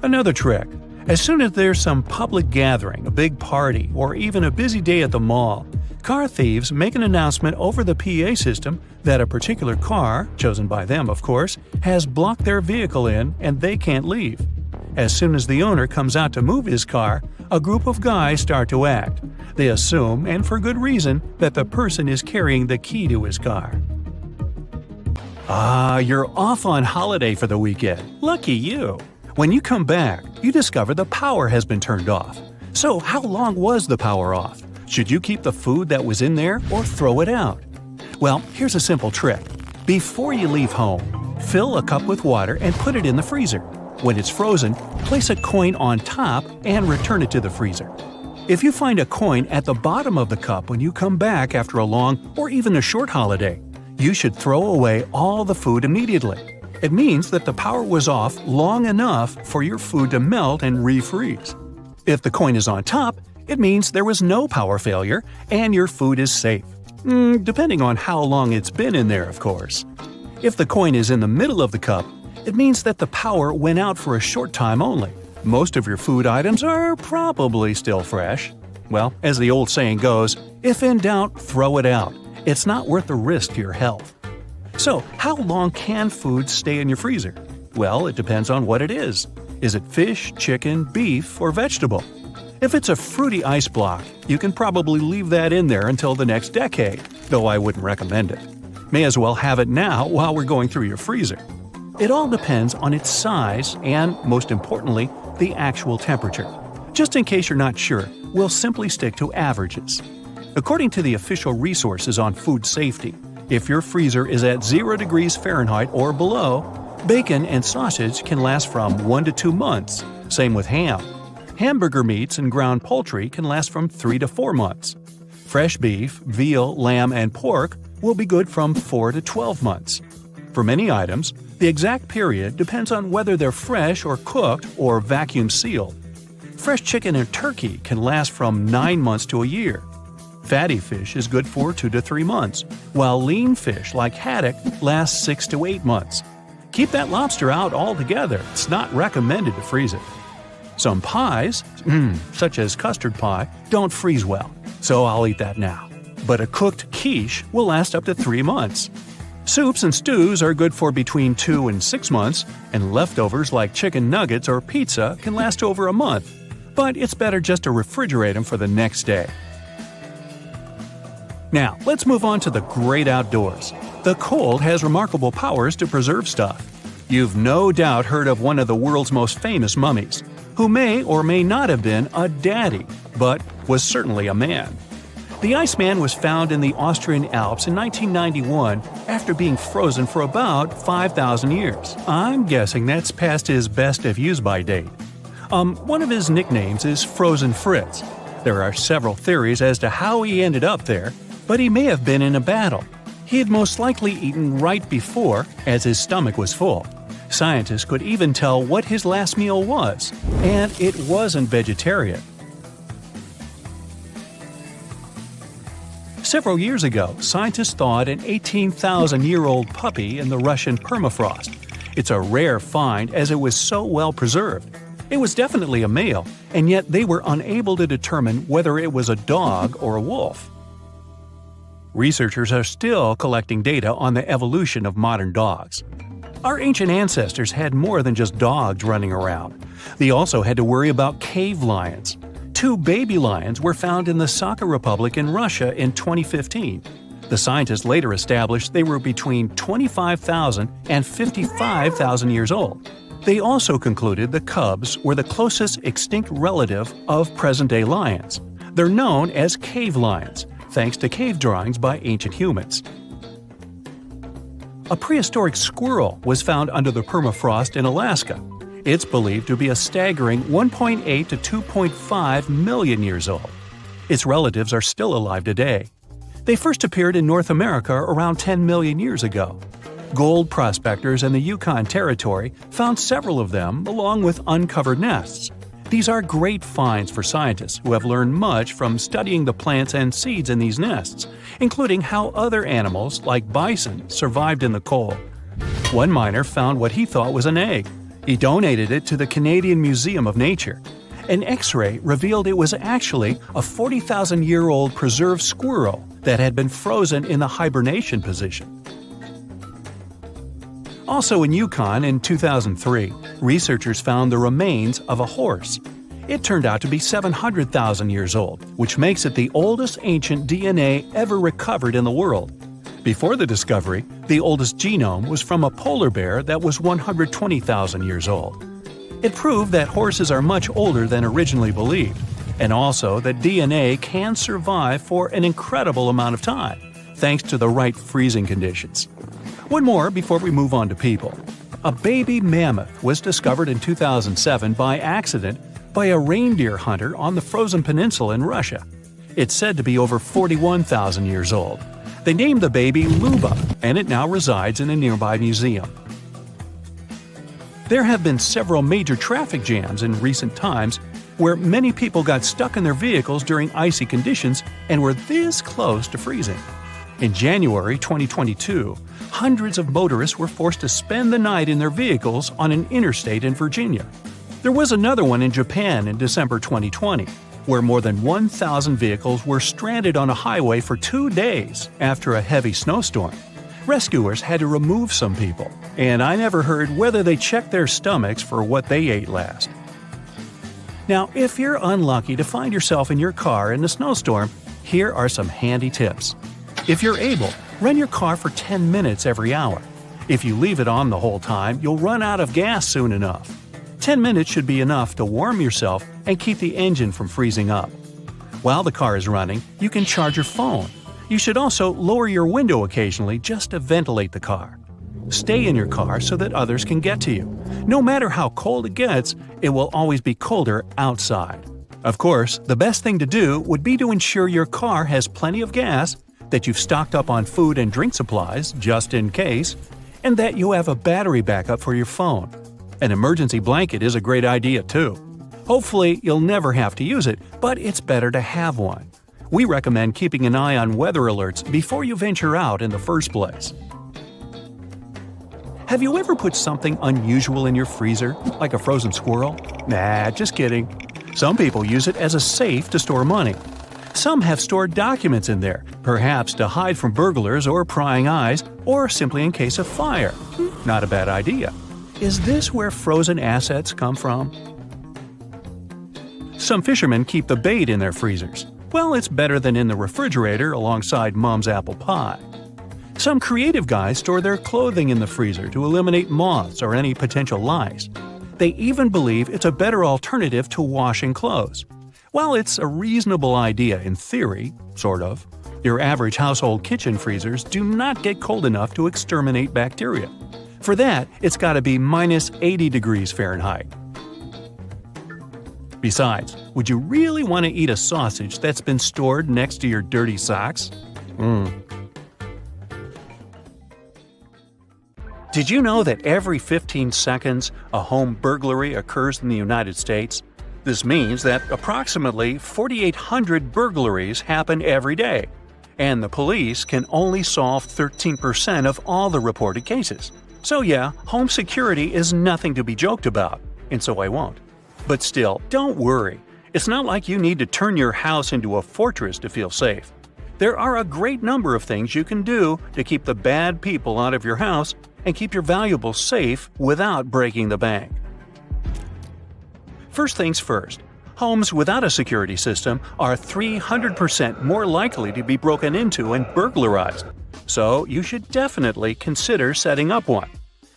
Another trick. As soon as there's some public gathering, a big party, or even a busy day at the mall, car thieves make an announcement over the PA system that a particular car, chosen by them of course, has blocked their vehicle in and they can't leave. As soon as the owner comes out to move his car, a group of guys start to act. They assume, and for good reason, that the person is carrying the key to his car. You're off on holiday for the weekend. Lucky you. When you come back, you discover the power has been turned off. So how long was the power off? Should you keep the food that was in there or throw it out? Well, here's a simple trick. Before you leave home, fill a cup with water and put it in the freezer. When it's frozen, place a coin on top and return it to the freezer. If you find a coin at the bottom of the cup when you come back after a long or even a short holiday, you should throw away all the food immediately. It means that the power was off long enough for your food to melt and refreeze. If the coin is on top, it means there was no power failure and your food is safe. Depending on how long it's been in there, of course. If the coin is in the middle of the cup, it means that the power went out for a short time only. Most of your food items are probably still fresh. Well, as the old saying goes, if in doubt, throw it out. It's not worth the risk to your health. So, how long can food stay in your freezer? Well, it depends on what it is. Is it fish, chicken, beef, or vegetable? If it's a fruity ice block, you can probably leave that in there until the next decade, though I wouldn't recommend it. May as well have it now while we're going through your freezer. It all depends on its size and, most importantly, the actual temperature. Just in case you're not sure, we'll simply stick to averages. According to the official resources on food safety, if your freezer is at 0 degrees Fahrenheit or below, bacon and sausage can last from 1 to 2 months. Same with ham. Hamburger meats and ground poultry can last from 3 to 4 months. Fresh beef, veal, lamb, and pork will be good from 4 to 12 months. For many items, the exact period depends on whether they're fresh or cooked or vacuum sealed. Fresh chicken and turkey can last from 9 months to a year. Fatty fish is good for 2 to 3 months, while lean fish like haddock lasts 6 to 8 months. Keep that lobster out altogether. It's not recommended to freeze it. Some pies, such as custard pie, don't freeze well, so I'll eat that now. But a cooked quiche will last up to 3 months. Soups and stews are good for between 2 and 6 months, and leftovers like chicken nuggets or pizza can last over a month. But it's better just to refrigerate them for the next day. Now, let's move on to the great outdoors. The cold has remarkable powers to preserve stuff. You've no doubt heard of one of the world's most famous mummies, who may or may not have been a daddy, but was certainly a man. The Iceman was found in the Austrian Alps in 1991 after being frozen for about 5,000 years. I'm guessing that's past his best if used by date. One of his nicknames is Frozen Fritz. There are several theories as to how he ended up there, but he may have been in a battle. He had most likely eaten right before, as his stomach was full. Scientists could even tell what his last meal was, and it wasn't vegetarian. Several years ago, scientists thawed an 18,000-year-old puppy in the Russian permafrost. It's a rare find as it was so well preserved. It was definitely a male, and yet they were unable to determine whether it was a dog or a wolf. Researchers are still collecting data on the evolution of modern dogs. Our ancient ancestors had more than just dogs running around. They also had to worry about cave lions. 2 baby lions were found in the Sakha Republic in Russia in 2015. The scientists later established they were between 25,000 and 55,000 years old. They also concluded the cubs were the closest extinct relative of present-day lions. They're known as cave lions, thanks to cave drawings by ancient humans. A prehistoric squirrel was found under the permafrost in Alaska. It's believed to be a staggering 1.8 to 2.5 million years old. Its relatives are still alive today. They first appeared in North America around 10 million years ago. Gold prospectors in the Yukon Territory found several of them along with uncovered nests. These are great finds for scientists who have learned much from studying the plants and seeds in these nests, including how other animals, like bison, survived in the cold. One miner found what he thought was an egg. He donated it to the Canadian Museum of Nature. An X-ray revealed it was actually a 40,000-year-old preserved squirrel that had been frozen in the hibernation position. Also in Yukon in 2003, researchers found the remains of a horse. It turned out to be 700,000 years old, which makes it the oldest ancient DNA ever recovered in the world. Before the discovery, the oldest genome was from a polar bear that was 120,000 years old. It proved that horses are much older than originally believed, and also that DNA can survive for an incredible amount of time, thanks to the right freezing conditions. One more before we move on to people. A baby mammoth was discovered in 2007 by accident by a reindeer hunter on the frozen peninsula in Russia. It's said to be over 41,000 years old. They named the baby Luba, and it now resides in a nearby museum. There have been several major traffic jams in recent times where many people got stuck in their vehicles during icy conditions and were this close to freezing. In January 2022, hundreds of motorists were forced to spend the night in their vehicles on an interstate in Virginia. There was another one in Japan in December 2020, where more than 1,000 vehicles were stranded on a highway for 2 days after a heavy snowstorm. Rescuers had to remove some people, and I never heard whether they checked their stomachs for what they ate last. Now, if you're unlucky to find yourself in your car in a snowstorm, here are some handy tips. If you're able, run your car for 10 minutes every hour. If you leave it on the whole time, you'll run out of gas soon enough. 10 minutes should be enough to warm yourself and keep the engine from freezing up. While the car is running, you can charge your phone. You should also lower your window occasionally just to ventilate the car. Stay in your car so that others can get to you. No matter how cold it gets, it will always be colder outside. Of course, the best thing to do would be to ensure your car has plenty of gas, that you've stocked up on food and drink supplies just in case, and that you have a battery backup for your phone. An emergency blanket is a great idea too. Hopefully, you'll never have to use it, but it's better to have one. We recommend keeping an eye on weather alerts before you venture out in the first place. Have you ever put something unusual in your freezer, like a frozen squirrel? Nah, just kidding. Some people use it as a safe to store money. Some have stored documents in there, perhaps to hide from burglars or prying eyes, or simply in case of fire. Not a bad idea. Is this where frozen assets come from? Some fishermen keep the bait in their freezers. Well, it's better than in the refrigerator alongside Mom's apple pie. Some creative guys store their clothing in the freezer to eliminate moths or any potential lice. They even believe it's a better alternative to washing clothes. While it's a reasonable idea in theory, sort of, your average household kitchen freezers do not get cold enough to exterminate bacteria. For that, it's got to be minus 80 degrees Fahrenheit. Besides, would you really want to eat a sausage that's been stored next to your dirty socks? Did you know that every 15 seconds a home burglary occurs in the United States? This means that approximately 4,800 burglaries happen every day, and the police can only solve 13% of all the reported cases. So yeah, home security is nothing to be joked about, and so I won't. But still, don't worry. It's not like you need to turn your house into a fortress to feel safe. There are a great number of things you can do to keep the bad people out of your house and keep your valuables safe without breaking the bank. First things first, homes without a security system are 300% more likely to be broken into and burglarized, so you should definitely consider setting up one.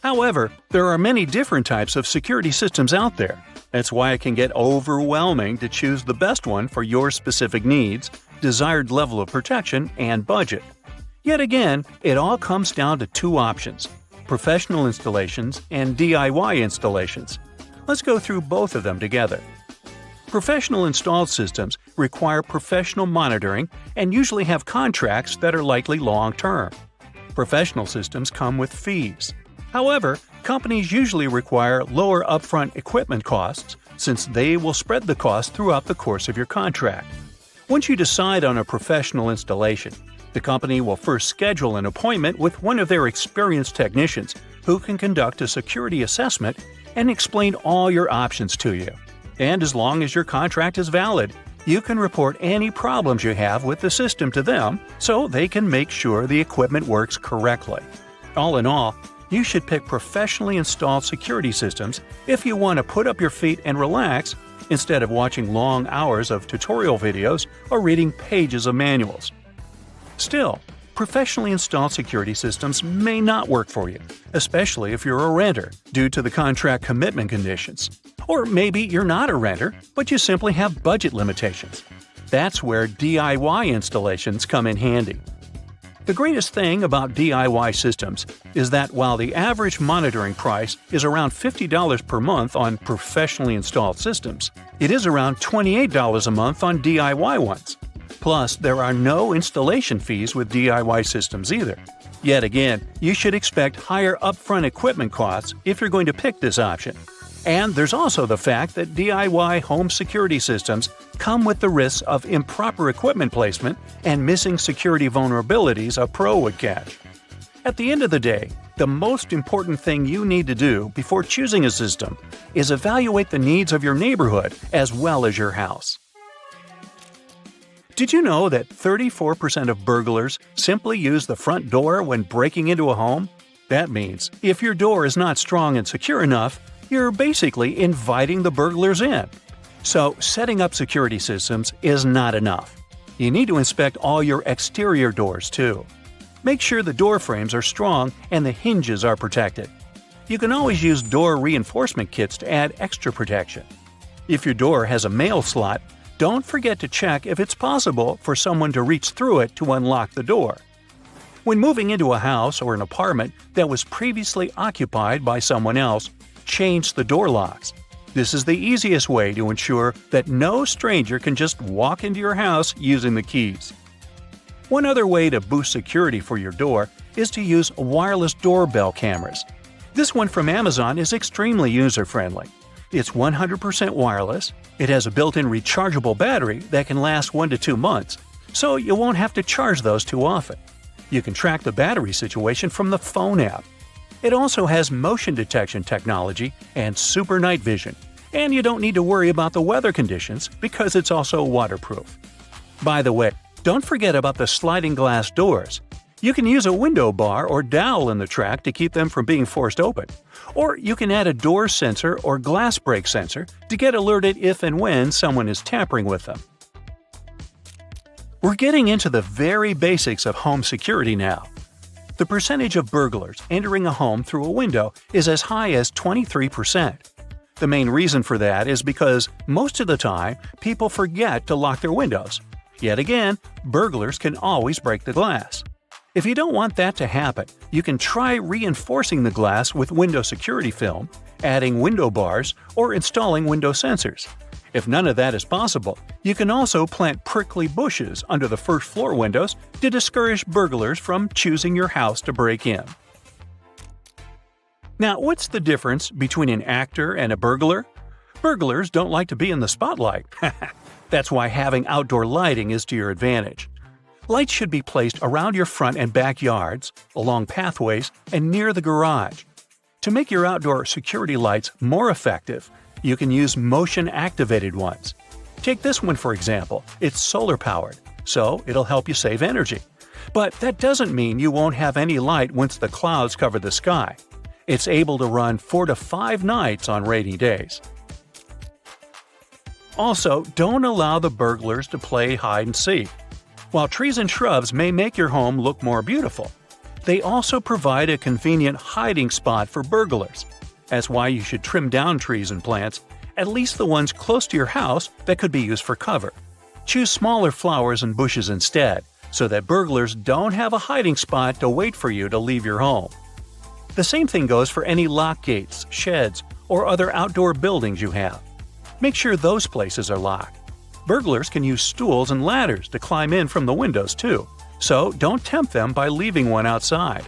However, there are many different types of security systems out there. That's why it can get overwhelming to choose the best one for your specific needs, desired level of protection, and budget. Yet again, it all comes down to two options: professional installations and DIY installations. Let's go through both of them together. Professional installed systems require professional monitoring and usually have contracts that are likely long-term. Professional systems come with fees. However, companies usually require lower upfront equipment costs since they will spread the cost throughout the course of your contract. Once you decide on a professional installation, the company will first schedule an appointment with one of their experienced technicians who can conduct a security assessment and explain all your options to you. And as long as your contract is valid, you can report any problems you have with the system to them so they can make sure the equipment works correctly. All in all, you should pick professionally installed security systems if you want to put up your feet and relax instead of watching long hours of tutorial videos or reading pages of manuals. Still, professionally installed security systems may not work for you, especially if you're a renter, due to the contract commitment conditions. Or maybe you're not a renter, but you simply have budget limitations. That's where DIY installations come in handy. The greatest thing about DIY systems is that while the average monitoring price is around $50 per month on professionally installed systems, it is around $28 a month on DIY ones. Plus, there are no installation fees with DIY systems either. Yet again, you should expect higher upfront equipment costs if you're going to pick this option. And there's also the fact that DIY home security systems come with the risks of improper equipment placement and missing security vulnerabilities a pro would catch. At the end of the day, the most important thing you need to do before choosing a system is evaluate the needs of your neighborhood as well as your house. Did you know that 34% of burglars simply use the front door when breaking into a home? That means if your door is not strong and secure enough, you're basically inviting the burglars in. So, setting up security systems is not enough. You need to inspect all your exterior doors too. Make sure the door frames are strong and the hinges are protected. You can always use door reinforcement kits to add extra protection. If your door has a mail slot, don't forget to check if it's possible for someone to reach through it to unlock the door. When moving into a house or an apartment that was previously occupied by someone else, change the door locks. This is the easiest way to ensure that no stranger can just walk into your house using the keys. One other way to boost security for your door is to use wireless doorbell cameras. This one from Amazon is extremely user-friendly. It's 100% wireless, it has a built-in rechargeable battery that can last 1 to 2 months, so you won't have to charge those too often. You can track the battery situation from the phone app. It also has motion detection technology and super night vision, and you don't need to worry about the weather conditions because it's also waterproof. By the way, don't forget about the sliding glass doors. You can use a window bar or dowel in the track to keep them from being forced open, or you can add a door sensor or glass break sensor to get alerted if and when someone is tampering with them. We're getting into the very basics of home security now. The percentage of burglars entering a home through a window is as high as 23%. The main reason for that is because most of the time, people forget to lock their windows. Yet again, burglars can always break the glass. If you don't want that to happen, you can try reinforcing the glass with window security film, adding window bars, or installing window sensors. If none of that is possible, you can also plant prickly bushes under the first floor windows to discourage burglars from choosing your house to break in. Now, what's the difference between an actor and a burglar? Burglars don't like to be in the spotlight. That's why having outdoor lighting is to your advantage. Lights should be placed around your front and backyards, along pathways, and near the garage. To make your outdoor security lights more effective, you can use motion-activated ones. Take this one for example. It's solar-powered, so it'll help you save energy. But that doesn't mean you won't have any light once the clouds cover the sky. It's able to run 4 to 5 nights on rainy days. Also, don't allow the burglars to play hide-and-seek. While trees and shrubs may make your home look more beautiful, they also provide a convenient hiding spot for burglars. That's why you should trim down trees and plants, at least the ones close to your house that could be used for cover. Choose smaller flowers and bushes instead, so that burglars don't have a hiding spot to wait for you to leave your home. The same thing goes for any lock gates, sheds, or other outdoor buildings you have. Make sure those places are locked. Burglars can use stools and ladders to climb in from the windows too, so don't tempt them by leaving one outside.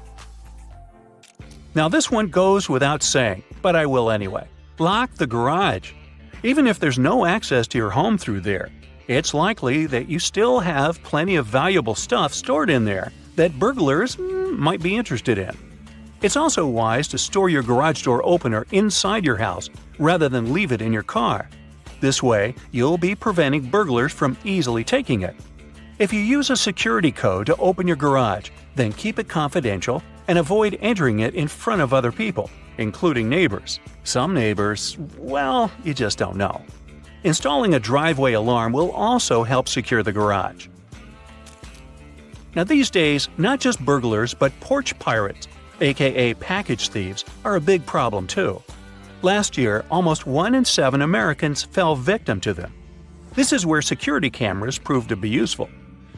Now this one goes without saying, but I will anyway. Lock the garage. Even if there's no access to your home through there, it's likely that you still have plenty of valuable stuff stored in there that burglars might be interested in. It's also wise to store your garage door opener inside your house rather than leave it in your car. This way, you'll be preventing burglars from easily taking it. If you use a security code to open your garage, then keep it confidential and avoid entering it in front of other people, including neighbors. Some neighbors, well, you just don't know. Installing a driveway alarm will also help secure the garage. Now these days, not just burglars but porch pirates, aka package thieves, are a big problem too. Last year, almost 1 in 7 Americans fell victim to them. This is where security cameras prove to be useful.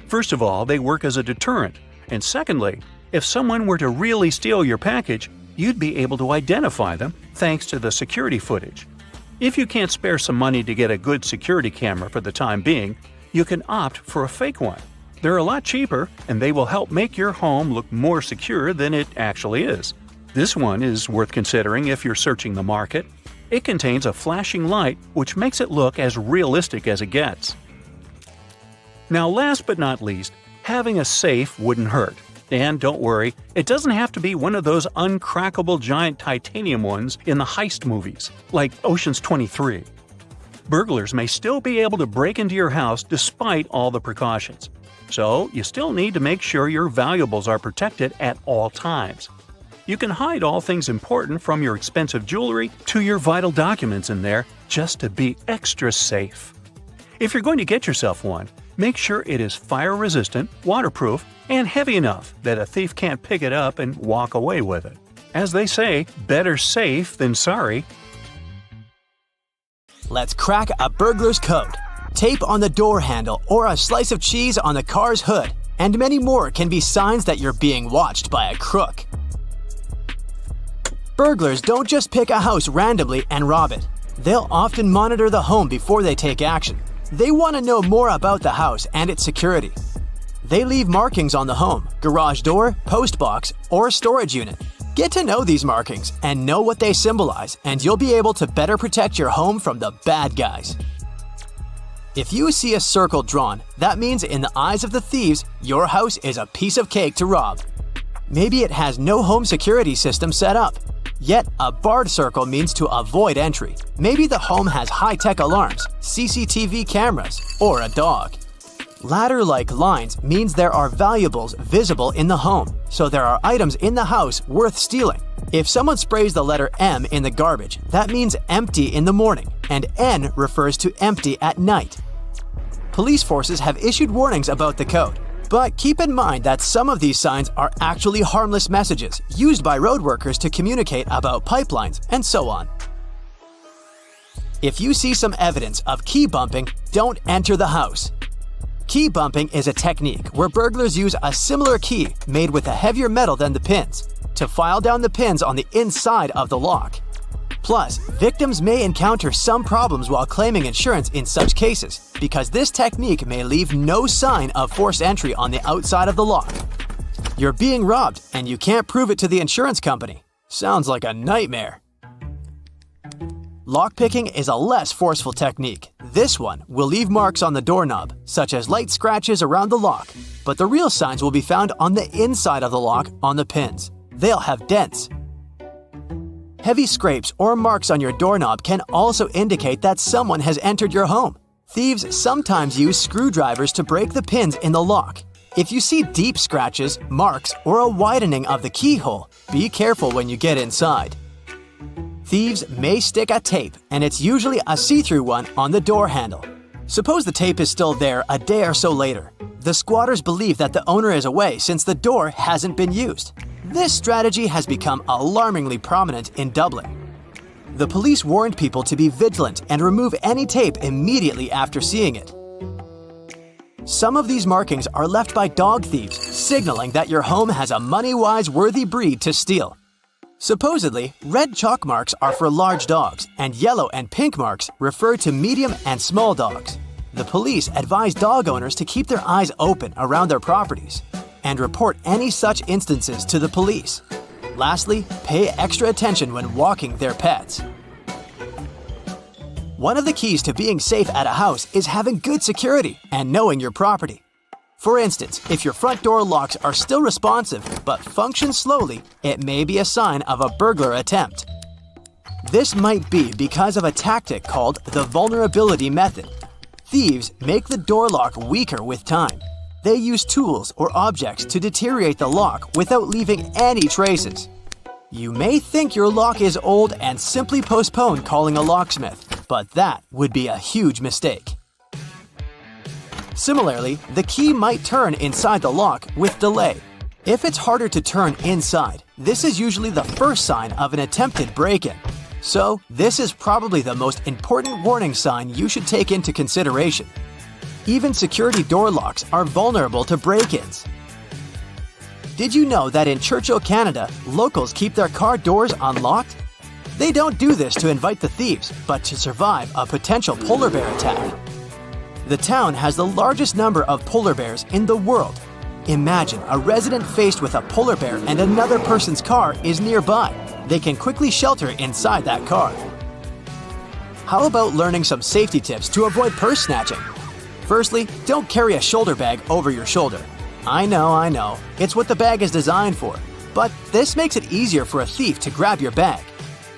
First of all, they work as a deterrent, And secondly, if someone were to really steal your package, you'd be able to identify them thanks to the security footage. If you can't spare some money to get a good security camera for the time being, you can opt for a fake one. They're a lot cheaper, and they will help make your home look more secure than it actually is. This one is worth considering if you're searching the market. It contains a flashing light, which makes it look as realistic as it gets. Now, last but not least, having a safe wouldn't hurt. And don't worry, it doesn't have to be one of those uncrackable giant titanium ones in the heist movies, like Ocean's 23. Burglars may still be able to break into your house despite all the precautions. So, you still need to make sure your valuables are protected at all times. You can hide all things important from your expensive jewelry to your vital documents in there just to be extra safe. If you're going to get yourself one, make sure it is fire-resistant, waterproof, and heavy enough that a thief can't pick it up and walk away with it. As they say, better safe than sorry. Let's crack a burglar's code. Tape on the door handle or a slice of cheese on the car's hood, and many more can be signs that you're being watched by a crook. Burglars don't just pick a house randomly and rob it. They'll often monitor the home before they take action. They want to know more about the house and its security. They leave markings on the home, garage door, post box, or storage unit. Get to know these markings and know what they symbolize, and you'll be able to better protect your home from the bad guys. If you see a circle drawn, that means in the eyes of the thieves, your house is a piece of cake to rob. Maybe it has no home security system set up. Yet, a barred circle means to avoid entry. Maybe the home has high-tech alarms, CCTV cameras, or a dog. Ladder-like lines means there are valuables visible in the home, so there are items in the house worth stealing. If someone sprays the letter M in the garbage, that means empty in the morning, and N refers to empty at night. Police forces have issued warnings about the code, but keep in mind that some of these signs are actually harmless messages used by road workers to communicate about pipelines and so on. If you see some evidence of key bumping, don't enter the house. Key bumping is a technique where burglars use a similar key made with a heavier metal than the pins to file down the pins on the inside of the lock. Plus, victims may encounter some problems while claiming insurance in such cases because this technique may leave no sign of forced entry on the outside of the lock. You're being robbed and you can't prove it to the insurance company. Sounds like a nightmare. Lockpicking is a less forceful technique. This one will leave marks on the doorknob, such as light scratches around the lock, but the real signs will be found on the inside of the lock on the pins. They'll have dents. Heavy scrapes or marks on your doorknob can also indicate that someone has entered your home. Thieves sometimes use screwdrivers to break the pins in the lock. If you see deep scratches, marks, or a widening of the keyhole, be careful when you get inside. Thieves may stick a tape, and it's usually a see-through one, on the door handle. Suppose the tape is still there a day or so later. The squatters believe that the owner is away since the door hasn't been used. This strategy has become alarmingly prominent in Dublin. The police warned people to be vigilant and remove any tape immediately after seeing it. Some of these markings are left by dog thieves, signaling that your home has a money-wise worthy breed to steal. Supposedly, red chalk marks are for large dogs, and yellow and pink marks refer to medium and small dogs. The police advise dog owners to keep their eyes open around their properties and report any such instances to the police. Lastly, pay extra attention when walking their pets. One of the keys to being safe at a house is having good security and knowing your property. For instance, if your front door locks are still responsive but function slowly, it may be a sign of a burglar attempt. This might be because of a tactic called the vulnerability method. Thieves make the door lock weaker with time. They use tools or objects to deteriorate the lock without leaving any traces. You may think your lock is old and simply postpone calling a locksmith, but that would be a huge mistake. Similarly, the key might turn inside the lock with delay. If it's harder to turn inside, this is usually the first sign of an attempted break-in. So, this is probably the most important warning sign you should take into consideration. Even security door locks are vulnerable to break-ins. Did you know that in Churchill, Canada, locals keep their car doors unlocked? They don't do this to invite the thieves, but to survive a potential polar bear attack. The town has the largest number of polar bears in the world. Imagine a resident faced with a polar bear and another person's car is nearby. They can quickly shelter inside that car. How about learning some safety tips to avoid purse snatching? Firstly, don't carry a shoulder bag over your shoulder. I know, it's what the bag is designed for. But this makes it easier for a thief to grab your bag.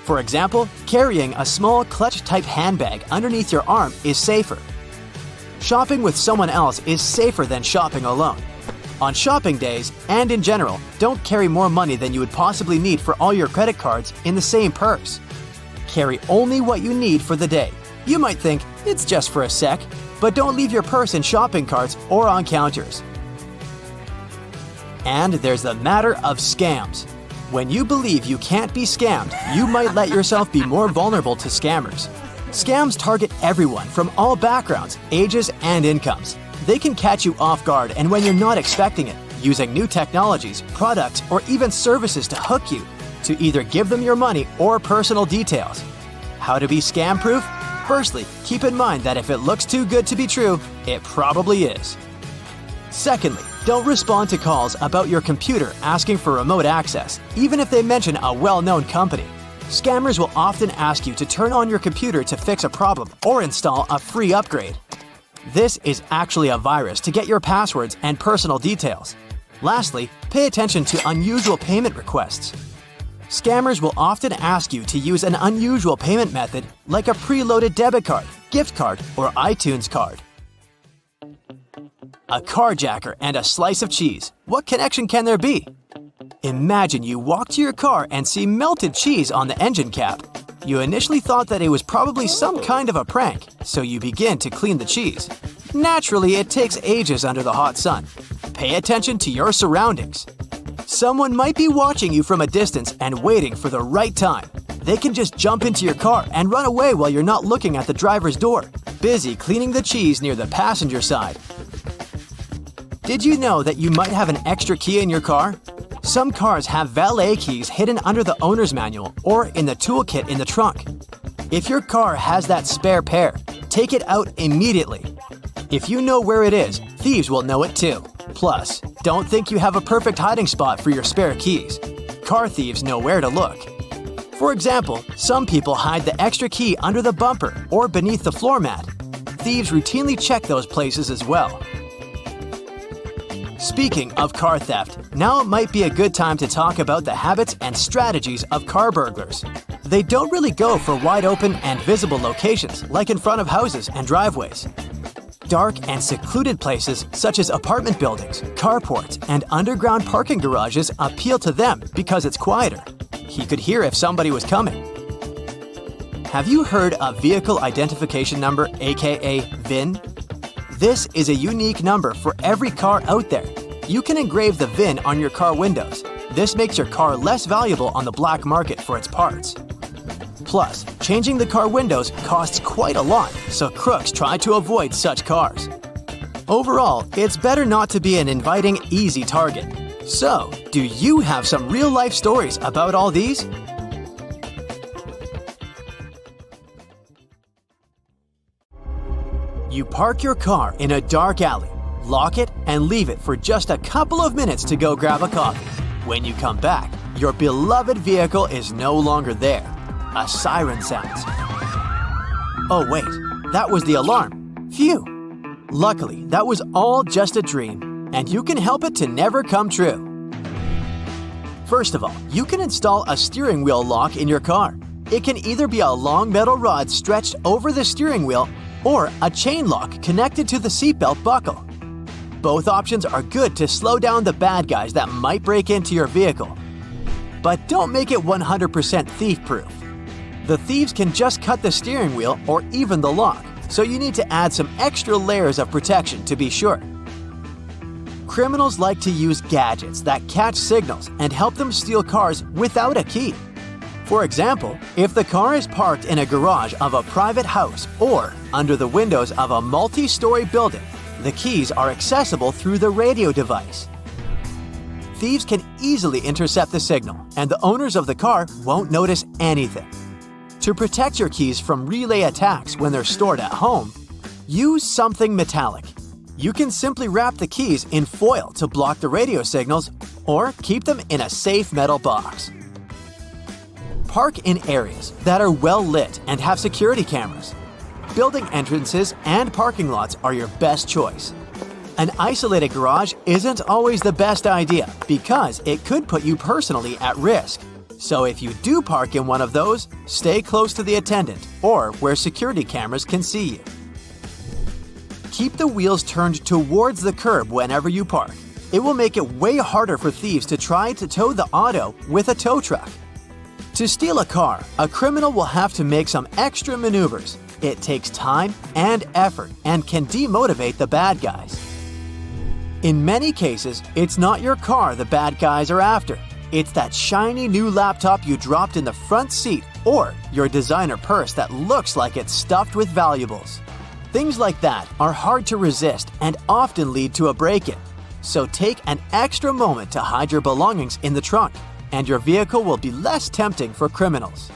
For example, carrying a small clutch-type handbag underneath your arm is safer. Shopping with someone else is safer than shopping alone. On shopping days, and in general, don't carry more money than you would possibly need for all your credit cards in the same purse. Carry only what you need for the day. You might think, it's just for a sec, but don't leave your purse in shopping carts or on counters. And there's the matter of scams. When you believe you can't be scammed, you might let yourself be more vulnerable to scammers. Scams target everyone from all backgrounds, ages, and incomes. They can catch you off guard and when you're not expecting it, using new technologies, products, or even services to hook you, to either give them your money or personal details. How to be scam-proof? Firstly, keep in mind that if it looks too good to be true, it probably is. Secondly, don't respond to calls about your computer asking for remote access, even if they mention a well-known company. Scammers will often ask you to turn on your computer to fix a problem or install a free upgrade. This is actually a virus to get your passwords and personal details. Lastly, pay attention to unusual payment requests. Scammers will often ask you to use an unusual payment method like a preloaded debit card, gift card, or iTunes card. A carjacker and a slice of cheese. What connection can there be? Imagine you walk to your car and see melted cheese on the engine cap. You initially thought that it was probably some kind of a prank, so you begin to clean the cheese. Naturally, it takes ages under the hot sun. Pay attention to your surroundings. Someone might be watching you from a distance and waiting for the right time. They can just jump into your car and run away while you're not looking at the driver's door, busy cleaning the cheese near the passenger side. Did you know that you might have an extra key in your car? Some cars have valet keys hidden under the owner's manual or in the toolkit in the trunk. If your car has that spare pair, take it out immediately. If you know where it is, thieves will know it too. Plus, don't think you have a perfect hiding spot for your spare keys. Car thieves know where to look. For example, some people hide the extra key under the bumper or beneath the floor mat. Thieves routinely check those places as well. Speaking of car theft, now it might be a good time to talk about the habits and strategies of car burglars. They don't really go for wide open and visible locations like in front of houses and driveways. Dark and secluded places such as apartment buildings, carports, and underground parking garages appeal to them because it's quieter. He could hear if somebody was coming. Have you heard of vehicle identification number, aka VIN? This is a unique number for every car out there. You can engrave the VIN on your car windows. This makes your car less valuable on the black market for its parts. Plus, changing the car windows costs quite a lot, so crooks try to avoid such cars. Overall, it's better not to be an inviting, easy target. So, do you have some real-life stories about all these? You park your car in a dark alley, lock it, and leave it for just a couple of minutes to go grab a coffee. When you come back, your beloved vehicle is no longer there. A siren sounds. Oh wait, that was the alarm. Phew! Luckily, that was all just a dream, and you can help it to never come true. First of all, you can install a steering wheel lock in your car. It can either be a long metal rod stretched over the steering wheel or a chain lock connected to the seatbelt buckle. Both options are good to slow down the bad guys that might break into your vehicle. But don't make it 100% thief-proof. The thieves can just cut the steering wheel or even the lock, so you need to add some extra layers of protection to be sure. Criminals like to use gadgets that catch signals and help them steal cars without a key. For example, if the car is parked in a garage of a private house or under the windows of a multi-story building, the keys are accessible through the radio device. thieves can easily intercept the signal, and the owners of the car won't notice anything. To protect your keys from relay attacks when they're stored at home, use something metallic. You can simply wrap the keys in foil to block the radio signals, or keep them in a safe metal box. Park in areas that are well lit and have security cameras. Building entrances and parking lots are your best choice. An isolated garage isn't always the best idea because it could put you personally at risk. So if you do park in one of those, stay close to the attendant or where security cameras can see you. Keep the wheels turned towards the curb whenever you park. It will make it way harder for thieves to try to tow the auto with a tow truck. To steal a car, a criminal will have to make some extra maneuvers. It takes time and effort and can demotivate the bad guys. In many cases, it's not your car the bad guys are after. It's that shiny new laptop you dropped in the front seat or your designer purse that looks like it's stuffed with valuables. Things like that are hard to resist and often lead to a break-in. So take an extra moment to hide your belongings in the trunk, and your vehicle will be less tempting for criminals.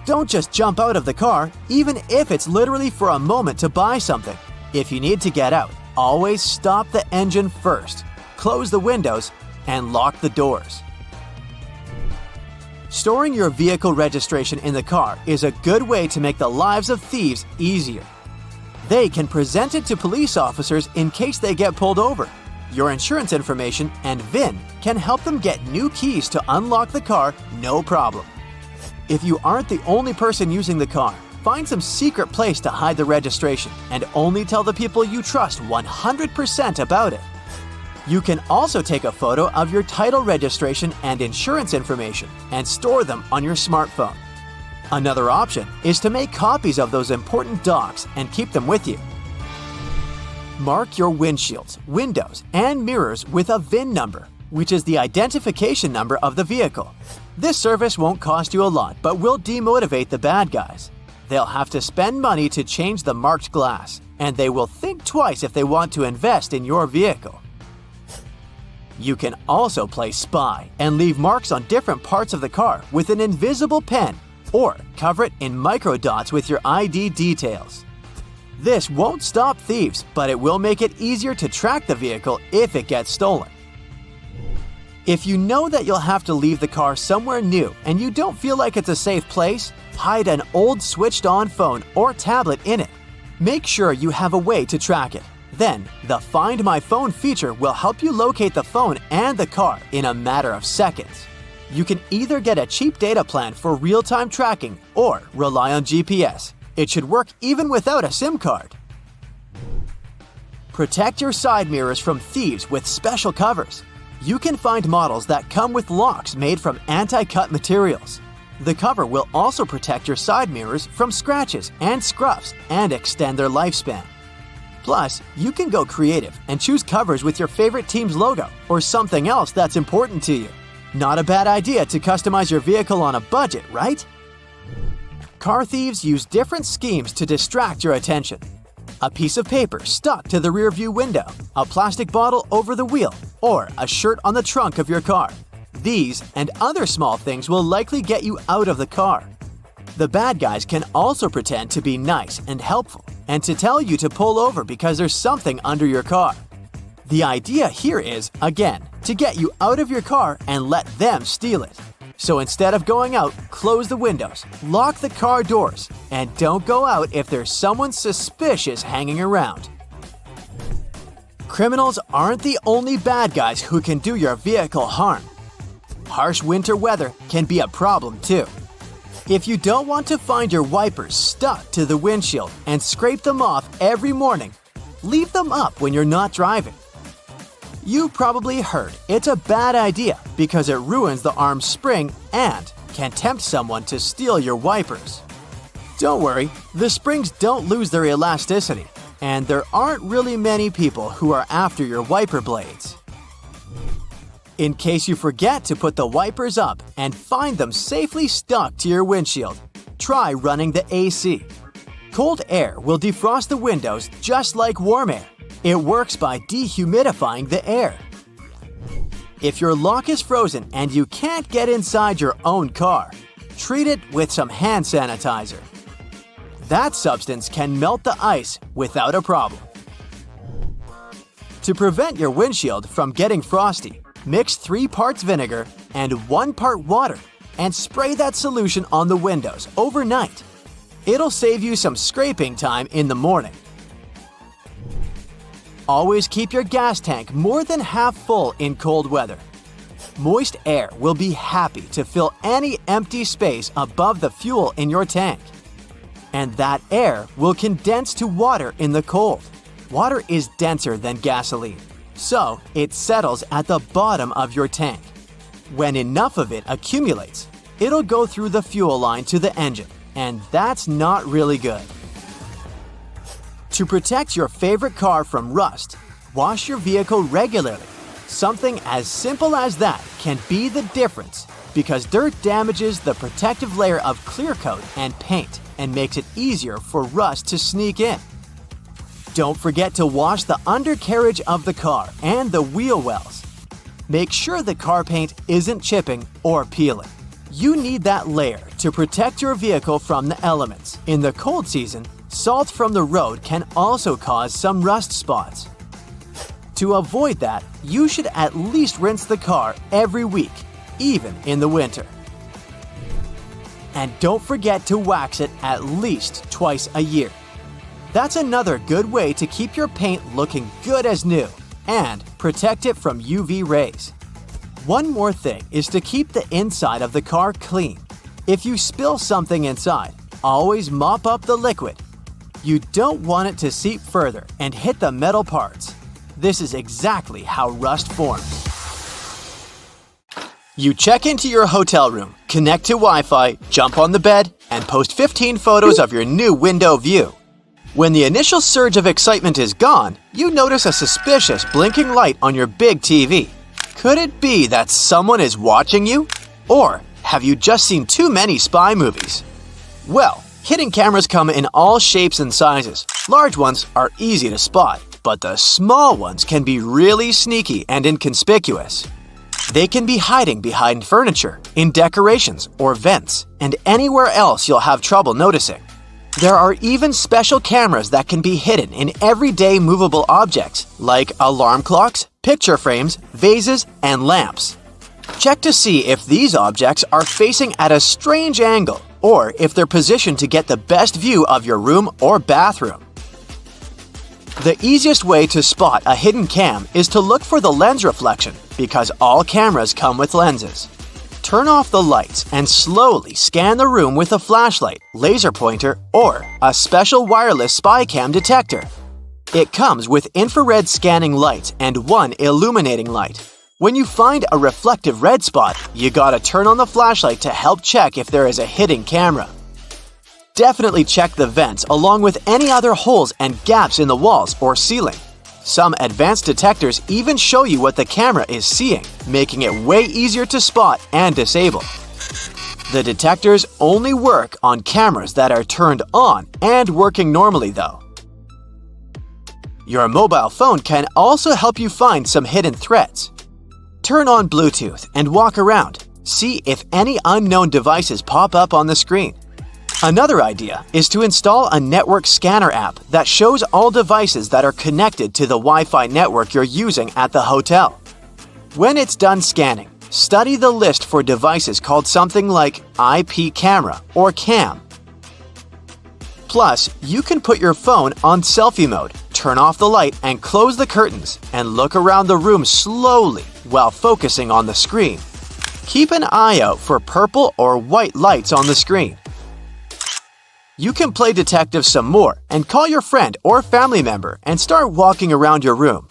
Don't just jump out of the car, even if it's literally for a moment to buy something. If you need to get out, always stop the engine first, close the windows, and lock the doors. Storing your vehicle registration in the car is a good way to make the lives of thieves easier. They can present it to police officers in case they get pulled over. Your insurance information and VIN can help them get new keys to unlock the car, no problem. If you aren't the only person using the car, find some secret place to hide the registration and only tell the people you trust 100% about it. You can also take a photo of your title registration and insurance information and store them on your smartphone. Another option is to make copies of those important docs and keep them with you. Mark your windshields, windows, and mirrors with a VIN number, which is the identification number of the vehicle. This service won't cost you a lot, but will demotivate the bad guys. They'll have to spend money to change the marked glass, and they will think twice if they want to invest in your vehicle. You can also play spy and leave marks on different parts of the car with an invisible pen, or cover it in microdots with your ID details. This won't stop thieves, but it will make it easier to track the vehicle if it gets stolen. If you know that you'll have to leave the car somewhere new and you don't feel like it's a safe place, hide an old switched-on phone or tablet in it. Make sure you have a way to track it. Then, the Find My Phone feature will help you locate the phone and the car in a matter of seconds. You can either get a cheap data plan for real-time tracking or rely on GPS. It should work even without a SIM card. Protect your side mirrors from thieves with special covers. You can find models that come with locks made from anti-cut materials. The cover will also protect your side mirrors from scratches and scuffs and extend their lifespan. Plus, you can go creative and choose covers with your favorite team's logo or something else that's important to you. Not a bad idea to customize your vehicle on a budget, right? Car thieves use different schemes to distract your attention. A piece of paper stuck to the rearview window, a plastic bottle over the wheel, or a shirt on the trunk of your car. These and other small things will likely get you out of the car. The bad guys can also pretend to be nice and helpful and to tell you to pull over because there's something under your car. The idea here is, again, to get you out of your car and let them steal it. So instead of going out, close the windows, lock the car doors, and don't go out if there's someone suspicious hanging around. Criminals aren't the only bad guys who can do your vehicle harm. Harsh winter weather can be a problem too. If you don't want to find your wipers stuck to the windshield and scrape them off every morning, leave them up when you're not driving. You probably heard it's a bad idea because it ruins the arm's spring and can tempt someone to steal your wipers. Don't worry, the springs don't lose their elasticity, and there aren't really many people who are after your wiper blades. In case you forget to put the wipers up and find them safely stuck to your windshield, try running the AC. Cold air will defrost the windows just like warm air. It works by dehumidifying the air. If your lock is frozen and you can't get inside your own car, treat it with some hand sanitizer. That substance can melt the ice without a problem. To prevent your windshield from getting frosty, mix 3 parts vinegar and 1 part water and spray that solution on the windows overnight. It'll save you some scraping time in the morning. Always keep your gas tank more than half full in cold weather. Moist air will be happy to fill any empty space above the fuel in your tank. And that air will condense to water in the cold. Water is denser than gasoline, so it settles at the bottom of your tank. When enough of it accumulates, it'll go through the fuel line to the engine, and that's not really good. To protect your favorite car from rust, wash your vehicle regularly. Something as simple as that can be the difference because dirt damages the protective layer of clear coat and paint and makes it easier for rust to sneak in. Don't forget to wash the undercarriage of the car and the wheel wells. Make sure the car paint isn't chipping or peeling. You need that layer to protect your vehicle from the elements. In the cold season, salt from the road can also cause some rust spots. To avoid that, you should at least rinse the car every week, even in the winter. And don't forget to wax it at least twice a year. That's another good way to keep your paint looking good as new and protect it from UV rays. One more thing is to keep the inside of the car clean. If you spill something inside, always mop up the liquid. You don't want it to seep further and hit the metal parts. This is exactly how rust forms. You check into your hotel room, connect to Wi-Fi, jump on the bed, and post 15 photos of your new window view. When the initial surge of excitement is gone, you notice a suspicious blinking light on your big TV. Could it be that someone is watching you? Or have you just seen too many spy movies? Well, hidden cameras come in all shapes and sizes. Large ones are easy to spot, but the small ones can be really sneaky and inconspicuous. They can be hiding behind furniture, in decorations or vents, and anywhere else you'll have trouble noticing. There are even special cameras that can be hidden in everyday movable objects like alarm clocks, picture frames, vases, and lamps. Check to see if these objects are facing at a strange angle or if they're positioned to get the best view of your room or bathroom. The easiest way to spot a hidden cam is to look for the lens reflection because all cameras come with lenses. Turn off the lights and slowly scan the room with a flashlight, laser pointer, or a special wireless spy cam detector. It comes with infrared scanning lights and one illuminating light. When you find a reflective red spot, you gotta turn on the flashlight to help check if there is a hidden camera. Definitely check the vents along with any other holes and gaps in the walls or ceiling. Some advanced detectors even show you what the camera is seeing, making it way easier to spot and disable. The detectors only work on cameras that are turned on and working normally though. Your mobile phone can also help you find some hidden threats. Turn on Bluetooth and walk around. See if any unknown devices pop up on the screen. Another idea is to install a network scanner app that shows all devices that are connected to the Wi-Fi network you're using at the hotel. When it's done scanning, study the list for devices called something like IP camera or cam. Plus, you can put your phone on selfie mode, turn off the light and close the curtains, and look around the room slowly while focusing on the screen. Keep an eye out for purple or white lights on the screen. You can play detective some more and call your friend or family member and start walking around your room.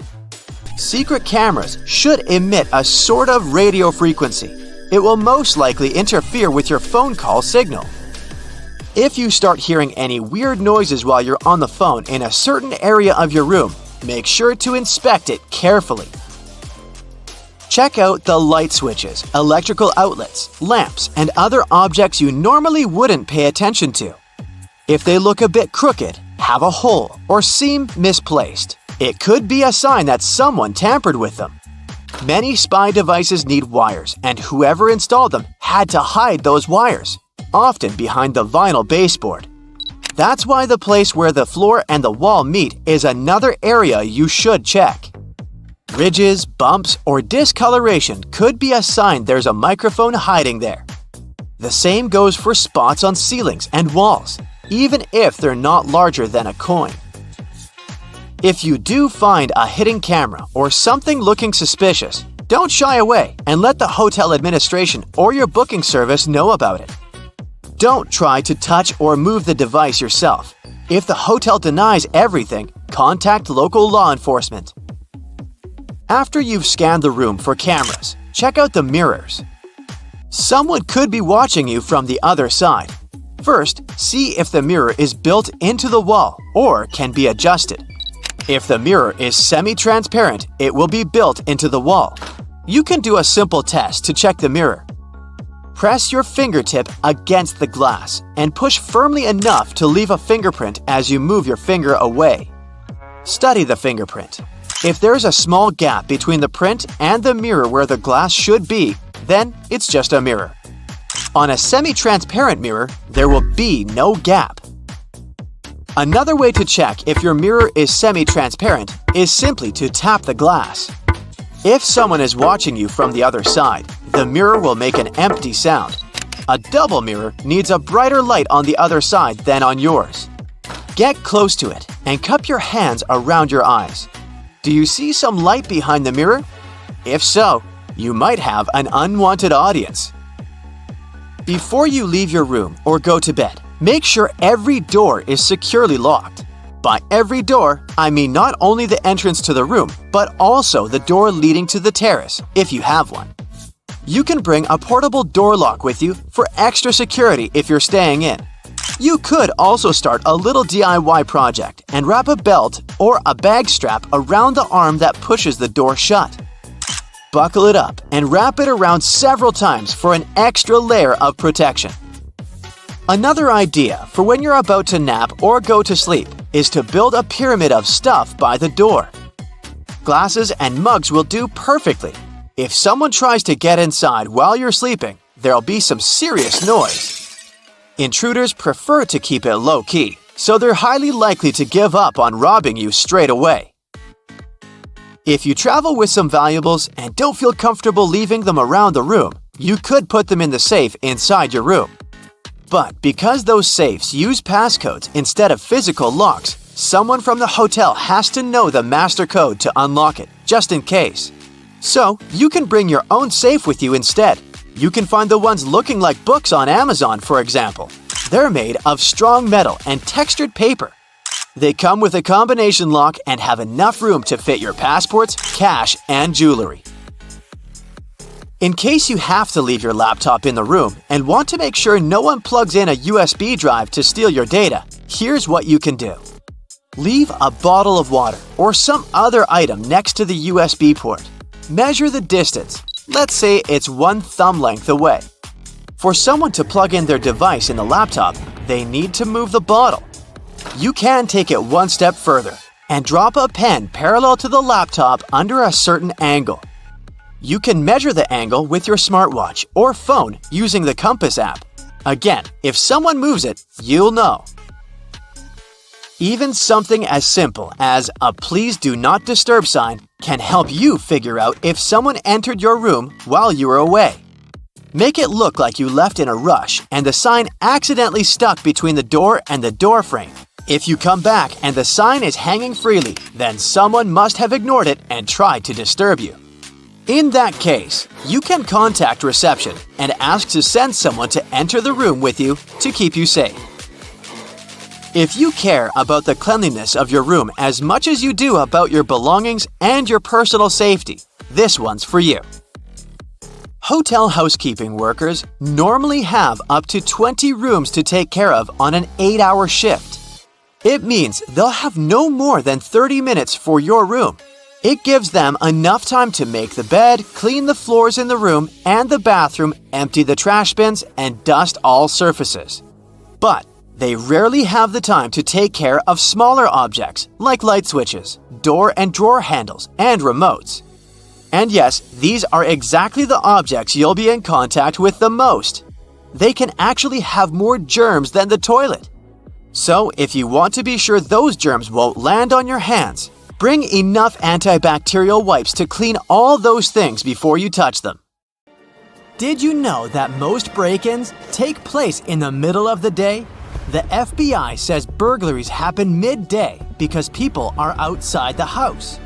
Secret cameras should emit a sort of radio frequency. It will most likely interfere with your phone call signal. If you start hearing any weird noises while you're on the phone in a certain area of your room, make sure to inspect it carefully. Check out the light switches, electrical outlets, lamps, and other objects you normally wouldn't pay attention to. If they look a bit crooked, have a hole, or seem misplaced, it could be a sign that someone tampered with them. Many spy devices need wires, and whoever installed them had to hide those wires, often behind the vinyl baseboard. That's why the place where the floor and the wall meet is another area you should check. Ridges, bumps, or discoloration could be a sign there's a microphone hiding there. The same goes for spots on ceilings and walls, even if they're not larger than a coin. If you do find a hidden camera or something looking suspicious, don't shy away and let the hotel administration or your booking service know about it. Don't try to touch or move the device yourself. If the hotel denies everything, contact local law enforcement. After you've scanned the room for cameras, check out the mirrors. Someone could be watching you from the other side. First, see if the mirror is built into the wall or can be adjusted. If the mirror is semi-transparent, it will be built into the wall. You can do a simple test to check the mirror. Press your fingertip against the glass and push firmly enough to leave a fingerprint as you move your finger away. Study the fingerprint. If there's a small gap between the print and the mirror where the glass should be, then it's just a mirror. On a semi-transparent mirror, there will be no gap. Another way to check if your mirror is semi-transparent is simply to tap the glass. If someone is watching you from the other side, the mirror will make an empty sound. A double mirror needs a brighter light on the other side than on yours. Get close to it and cup your hands around your eyes. Do you see some light behind the mirror? If so, you might have an unwanted audience. Before you leave your room or go to bed, make sure every door is securely locked. By every door, I mean not only the entrance to the room, but also the door leading to the terrace, if you have one. You can bring a portable door lock with you for extra security if you're staying in. You could also start a little DIY project and wrap a belt or a bag strap around the arm that pushes the door shut. Buckle it up and wrap it around several times for an extra layer of protection. Another idea for when you're about to nap or go to sleep is to build a pyramid of stuff by the door. Glasses and mugs will do perfectly. If someone tries to get inside while you're sleeping, there'll be some serious noise. Intruders prefer to keep it low-key, so they're highly likely to give up on robbing you straight away. If you travel with some valuables and don't feel comfortable leaving them around the room, you could put them in the safe inside your room. But because those safes use passcodes instead of physical locks, someone from the hotel has to know the master code to unlock it, just in case. So, you can bring your own safe with you instead. You can find the ones looking like books on Amazon, for example. They're made of strong metal and textured paper. They come with a combination lock and have enough room to fit your passports, cash, and jewelry. In case you have to leave your laptop in the room and want to make sure no one plugs in a USB drive to steal your data, here's what you can do. Leave a bottle of water or some other item next to the USB port. Measure the distance. Let's say it's 1 thumb length away. For someone to plug in their device in the laptop, they need to move the bottle. You can take it one step further and drop a pen parallel to the laptop under a certain angle. You can measure the angle with your smartwatch or phone using the compass app. Again, if someone moves it, you'll know. Even something as simple as a "Please do not disturb" sign can help you figure out if someone entered your room while you were away. Make it look like you left in a rush and the sign accidentally stuck between the door and the door frame. If you come back and the sign is hanging freely, then someone must have ignored it and tried to disturb you. In that case, you can contact reception and ask to send someone to enter the room with you to keep you safe. If you care about the cleanliness of your room as much as you do about your belongings and your personal safety, this one's for you. Hotel housekeeping workers normally have up to 20 rooms to take care of on an 8-hour shift. It means they'll have no more than 30 minutes for your room. It gives them enough time to make the bed, clean the floors in the room and the bathroom, empty the trash bins, and dust all surfaces. But they rarely have the time to take care of smaller objects like light switches, door and drawer handles, and remotes. And yes, these are exactly the objects you'll be in contact with the most. They can actually have more germs than the toilet. So, if you want to be sure those germs won't land on your hands, bring enough antibacterial wipes to clean all those things before you touch them. Did you know that most break-ins take place in the middle of the day? The FBI says burglaries happen midday because people are outside the house.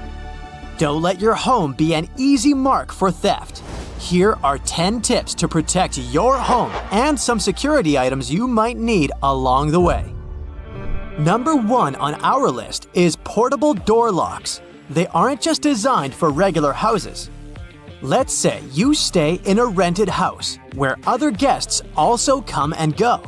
Don't let your home be an easy mark for theft. Here are 10 tips to protect your home and some security items you might need along the way. Number 1 on our list is portable door locks. They aren't just designed for regular houses. Let's say you stay in a rented house where other guests also come and go.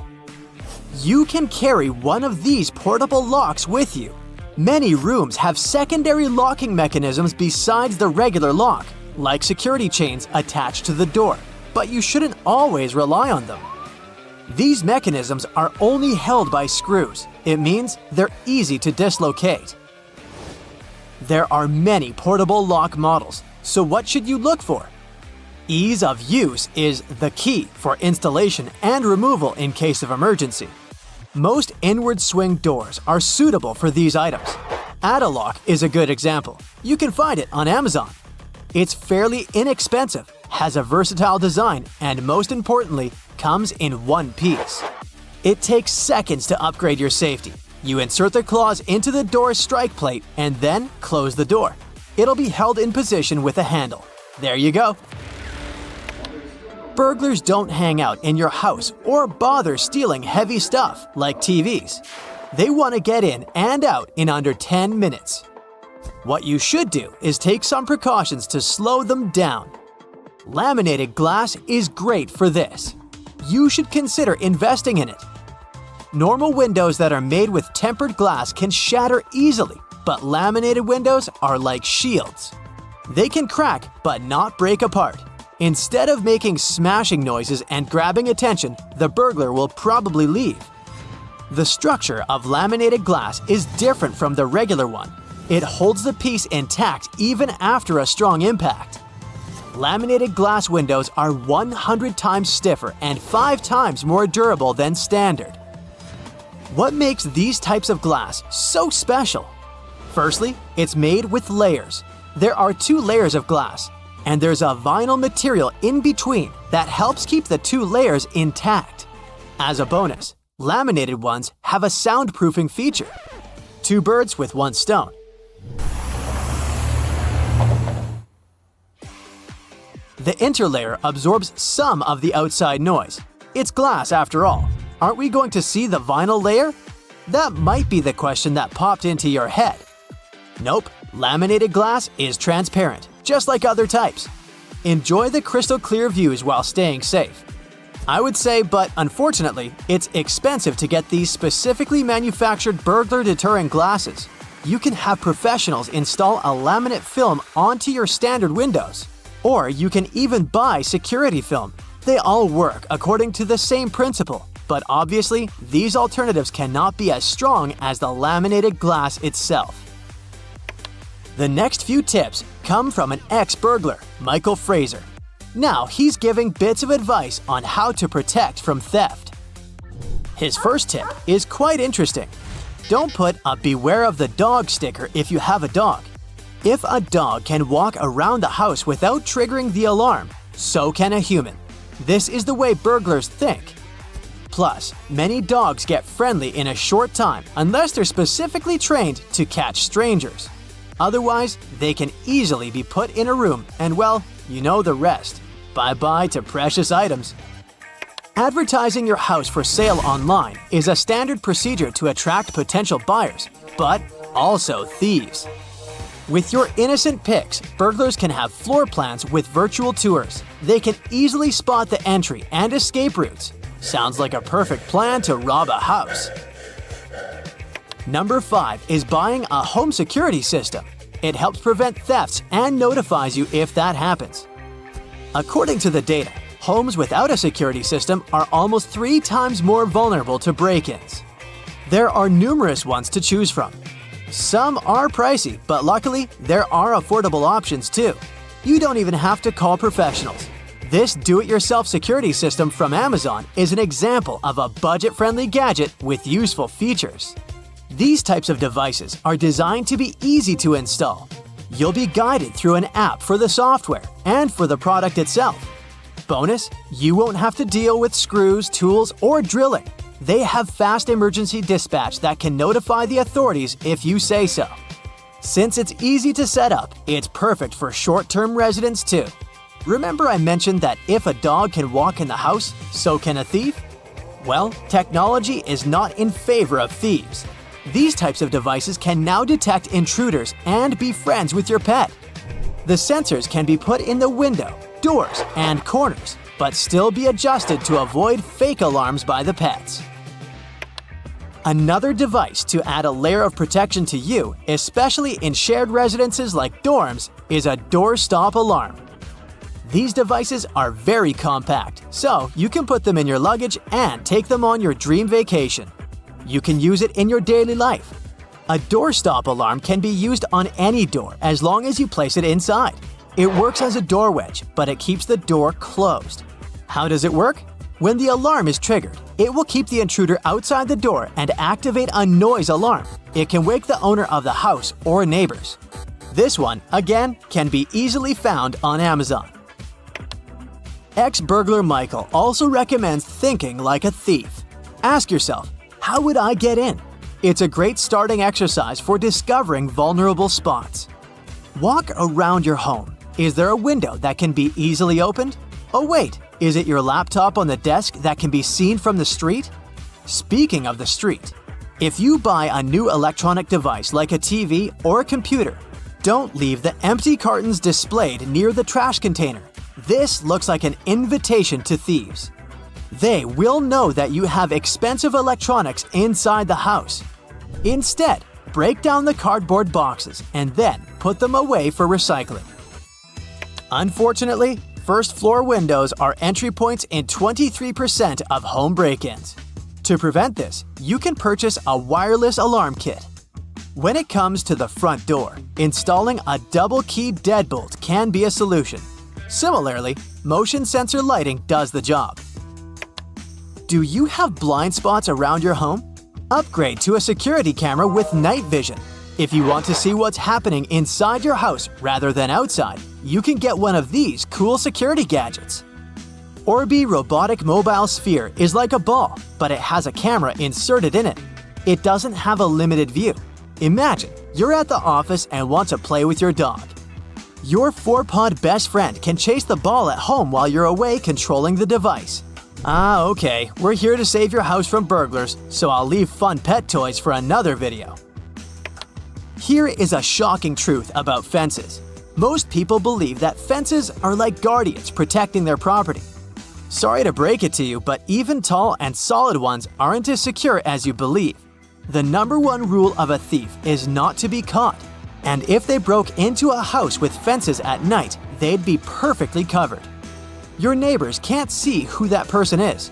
You can carry one of these portable locks with you. Many rooms have secondary locking mechanisms besides the regular lock, like security chains attached to the door, but you shouldn't always rely on them. These mechanisms are only held by screws. It means they're easy to dislocate. There are many portable lock models, so what should you look for? Ease of use is the key for installation and removal in case of emergency. Most inward swing doors are suitable for these items. Add-A-Lock is a good example. You can find it on Amazon. It's fairly inexpensive, has a versatile design, and most importantly, comes in one piece. It takes seconds to upgrade your safety. You insert the claws into the door's strike plate and then close the door. It'll be held in position with a handle. There you go. Burglars don't hang out in your house or bother stealing heavy stuff like TVs. They want to get in and out in under 10 minutes. What you should do is take some precautions to slow them down. Laminated glass is great for this. You should consider investing in it. Normal windows that are made with tempered glass can shatter easily, but laminated windows are like shields. They can crack but not break apart. Instead of making smashing noises and grabbing attention, the burglar will probably leave. The structure of laminated glass is different from the regular one. It holds the piece intact even after a strong impact. Laminated glass windows are 100 times stiffer and 5 times more durable than standard. What makes these types of glass so special? Firstly, it's made with layers. There are 2 layers of glass, and there's a vinyl material in between that helps keep the 2 layers intact. As a bonus, laminated ones have a soundproofing feature. 2 birds with 1 stone. The interlayer absorbs some of the outside noise. It's glass after all. Aren't we going to see the vinyl layer? That might be the question that popped into your head. Nope, laminated glass is transparent, just like other types. Enjoy the crystal clear views while staying safe. I would say, but unfortunately, it's expensive to get these specifically manufactured burglar deterring glasses. You can have professionals install a laminate film onto your standard windows. Or you can even buy security film. They all work according to the same principle, but obviously, these alternatives cannot be as strong as the laminated glass itself. The next few tips come from an ex-burglar, Michael Fraser. Now he's giving bits of advice on how to protect from theft. His first tip is quite interesting. Don't put a "Beware of the dog" sticker if you have a dog. If a dog can walk around the house without triggering the alarm, so can a human. This is the way burglars think. Plus, many dogs get friendly in a short time unless they're specifically trained to catch strangers. Otherwise, they can easily be put in a room and, well, you know the rest. Bye-bye to precious items. Advertising your house for sale online is a standard procedure to attract potential buyers, but also thieves. With your innocent pics, burglars can have floor plans with virtual tours. They can easily spot the entry and escape routes. Sounds like a perfect plan to rob a house. Number 5 is buying a home security system. It helps prevent thefts and notifies you if that happens. According to the data, homes without a security system are almost 3 times more vulnerable to break-ins. There are numerous ones to choose from. Some are pricey, but luckily there are affordable options too. You don't even have to call professionals. This do-it-yourself security system from Amazon is an example of a budget-friendly gadget with useful features. These types of devices are designed to be easy to install. You'll be guided through an app for the software and for the product itself. Bonus, you won't have to deal with screws, tools, or drilling. They have fast emergency dispatch that can notify the authorities if you say so. Since it's easy to set up, it's perfect for short-term residents too. Remember I mentioned that if a dog can walk in the house, so can a thief? Well, technology is not in favor of thieves. These types of devices can now detect intruders and be friends with your pet. The sensors can be put in the window, doors, and corners, but still be adjusted to avoid fake alarms by the pets. Another device to add a layer of protection to you, especially in shared residences like dorms, is a doorstop alarm. These devices are very compact, so you can put them in your luggage and take them on your dream vacation. You can use it in your daily life. A doorstop alarm can be used on any door as long as you place it inside. It works as a door wedge, but it keeps the door closed. How does it work? When the alarm is triggered, it will keep the intruder outside the door and activate a noise alarm. It can wake the owner of the house or neighbors. This one, again, can be easily found on Amazon. Ex-burglar Michael also recommends thinking like a thief. Ask yourself, how would I get in? It's a great starting exercise for discovering vulnerable spots. Walk around your home. Is there a window that can be easily opened? Oh wait, is it your laptop on the desk that can be seen from the street? Speaking of the street, if you buy a new electronic device like a TV or a computer, don't leave the empty cartons displayed near the trash container. This looks like an invitation to thieves. They will know that you have expensive electronics inside the house. Instead, break down the cardboard boxes and then put them away for recycling. Unfortunately, first-floor windows are entry points in 23% of home break-ins. To prevent this, you can purchase a wireless alarm kit. When it comes to the front door, installing a double-key deadbolt can be a solution. Similarly, motion sensor lighting does the job. Do you have blind spots around your home? Upgrade to a security camera with night vision. If you want to see what's happening inside your house rather than outside, you can get one of these cool security gadgets. Orbi Robotic Mobile Sphere is like a ball, but it has a camera inserted in it. It doesn't have a limited view. Imagine you're at the office and want to play with your dog. Your four-pawed best friend can chase the ball at home while you're away controlling the device. Okay, we're here to save your house from burglars, so I'll leave fun pet toys for another video. Here is a shocking truth about fences. Most people believe that fences are like guardians protecting their property. Sorry to break it to you, but even tall and solid ones aren't as secure as you believe. The number one rule of a thief is not to be caught. And if they broke into a house with fences at night, they'd be perfectly covered. Your neighbors can't see who that person is.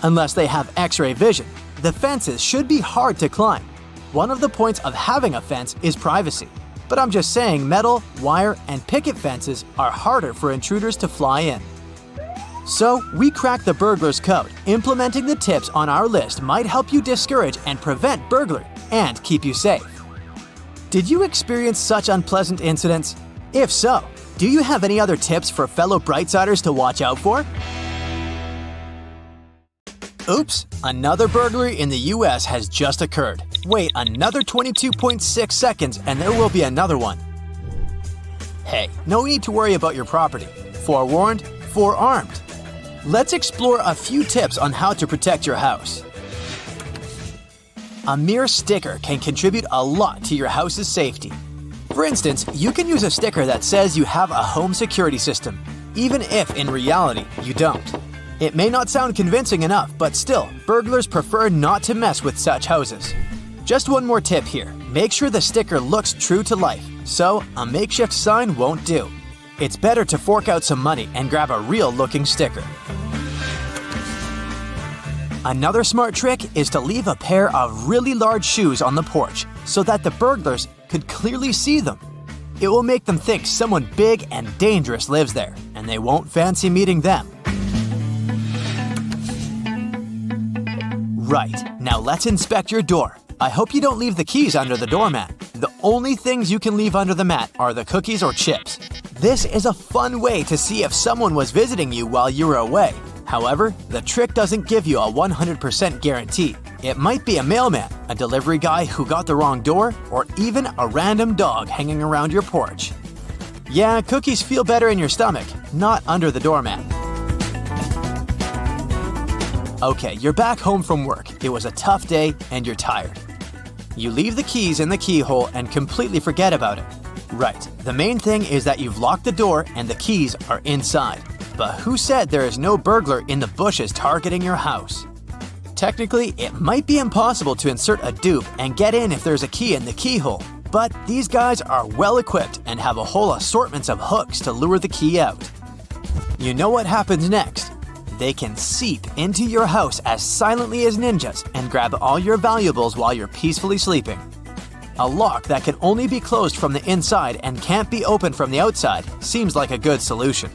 Unless they have X-ray vision. The fences should be hard to climb. One of the points of having a fence is privacy. But I'm just saying metal, wire, and picket fences are harder for intruders to fly in. So, we cracked the burglar's code. Implementing the tips on our list might help you discourage and prevent burglary and keep you safe. Did you experience such unpleasant incidents? If so, do you have any other tips for fellow Brightsiders to watch out for? Oops, another burglary in the US has just occurred. Wait another 22.6 seconds and there will be another one. Hey, no need to worry about your property. Forewarned, forearmed. Let's explore a few tips on how to protect your house. A mere sticker can contribute a lot to your house's safety. For instance, you can use a sticker that says you have a home security system, even if in reality you don't. It may not sound convincing enough, but still, burglars prefer not to mess with such houses. Just one more tip here. Make sure the sticker looks true to life, so a makeshift sign won't do. It's better to fork out some money and grab a real-looking sticker. Another smart trick is to leave a pair of really large shoes on the porch so that the burglars could clearly see them. It will make them think someone big and dangerous lives there, and they won't fancy meeting them. Right, now let's inspect your door. I hope you don't leave the keys under the doormat. The only things you can leave under the mat are the cookies or chips. This is a fun way to see if someone was visiting you while you were away. However, the trick doesn't give you a 100% guarantee. It might be a mailman, a delivery guy who got the wrong door, or even a random dog hanging around your porch. Yeah, cookies feel better in your stomach, not under the doormat. Okay, you're back home from work. It was a tough day and you're tired. You leave the keys in the keyhole and completely forget about it. Right, the main thing is that you've locked the door and the keys are inside. But who said there is no burglar in the bushes targeting your house? Technically, it might be impossible to insert a dupe and get in if there's a key in the keyhole. But these guys are well equipped and have a whole assortment of hooks to lure the key out. You know what happens next? They can seep into your house as silently as ninjas and grab all your valuables while you're peacefully sleeping. A lock that can only be closed from the inside and can't be opened from the outside seems like a good solution.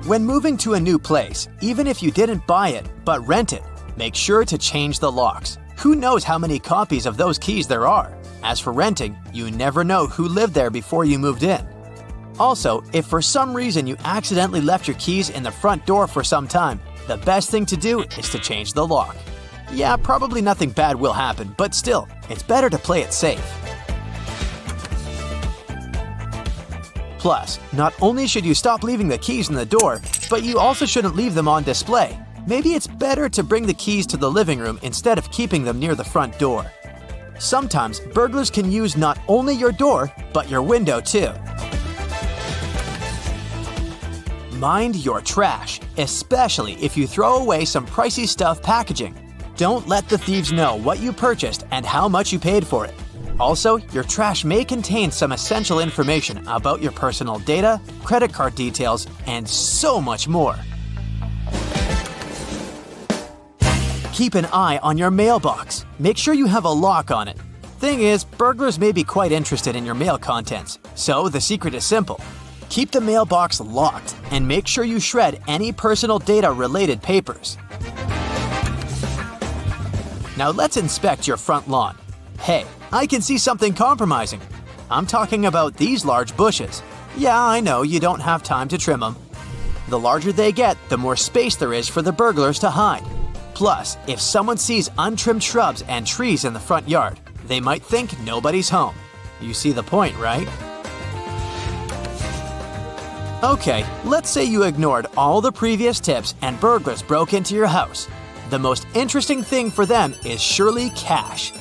When moving to a new place, even if you didn't buy it but rent it, make sure to change the locks. Who knows how many copies of those keys there are? As for renting, you never know who lived there before you moved in. Also, if for some reason you accidentally left your keys in the front door for some time, the best thing to do is to change the lock. Yeah, probably nothing bad will happen, but still, it's better to play it safe. Plus, not only should you stop leaving the keys in the door, but you also shouldn't leave them on display. Maybe it's better to bring the keys to the living room instead of keeping them near the front door. Sometimes, burglars can use not only your door, but your window too. Mind your trash, especially if you throw away some pricey stuff packaging. Don't let the thieves know what you purchased and how much you paid for it. Also, your trash may contain some essential information about your personal data, credit card details, and so much more. Keep an eye on your mailbox. Make sure you have a lock on it. Thing is, burglars may be quite interested in your mail contents, so the secret is simple. Keep the mailbox locked and make sure you shred any personal data-related papers. Now let's inspect your front lawn. Hey, I can see something compromising. I'm talking about these large bushes. Yeah, I know you don't have time to trim them. The larger they get, the more space there is for the burglars to hide. Plus, if someone sees untrimmed shrubs and trees in the front yard, they might think nobody's home. You see the point, right? Okay, let's say you ignored all the previous tips and burglars broke into your house. The most interesting thing for them is surely cash.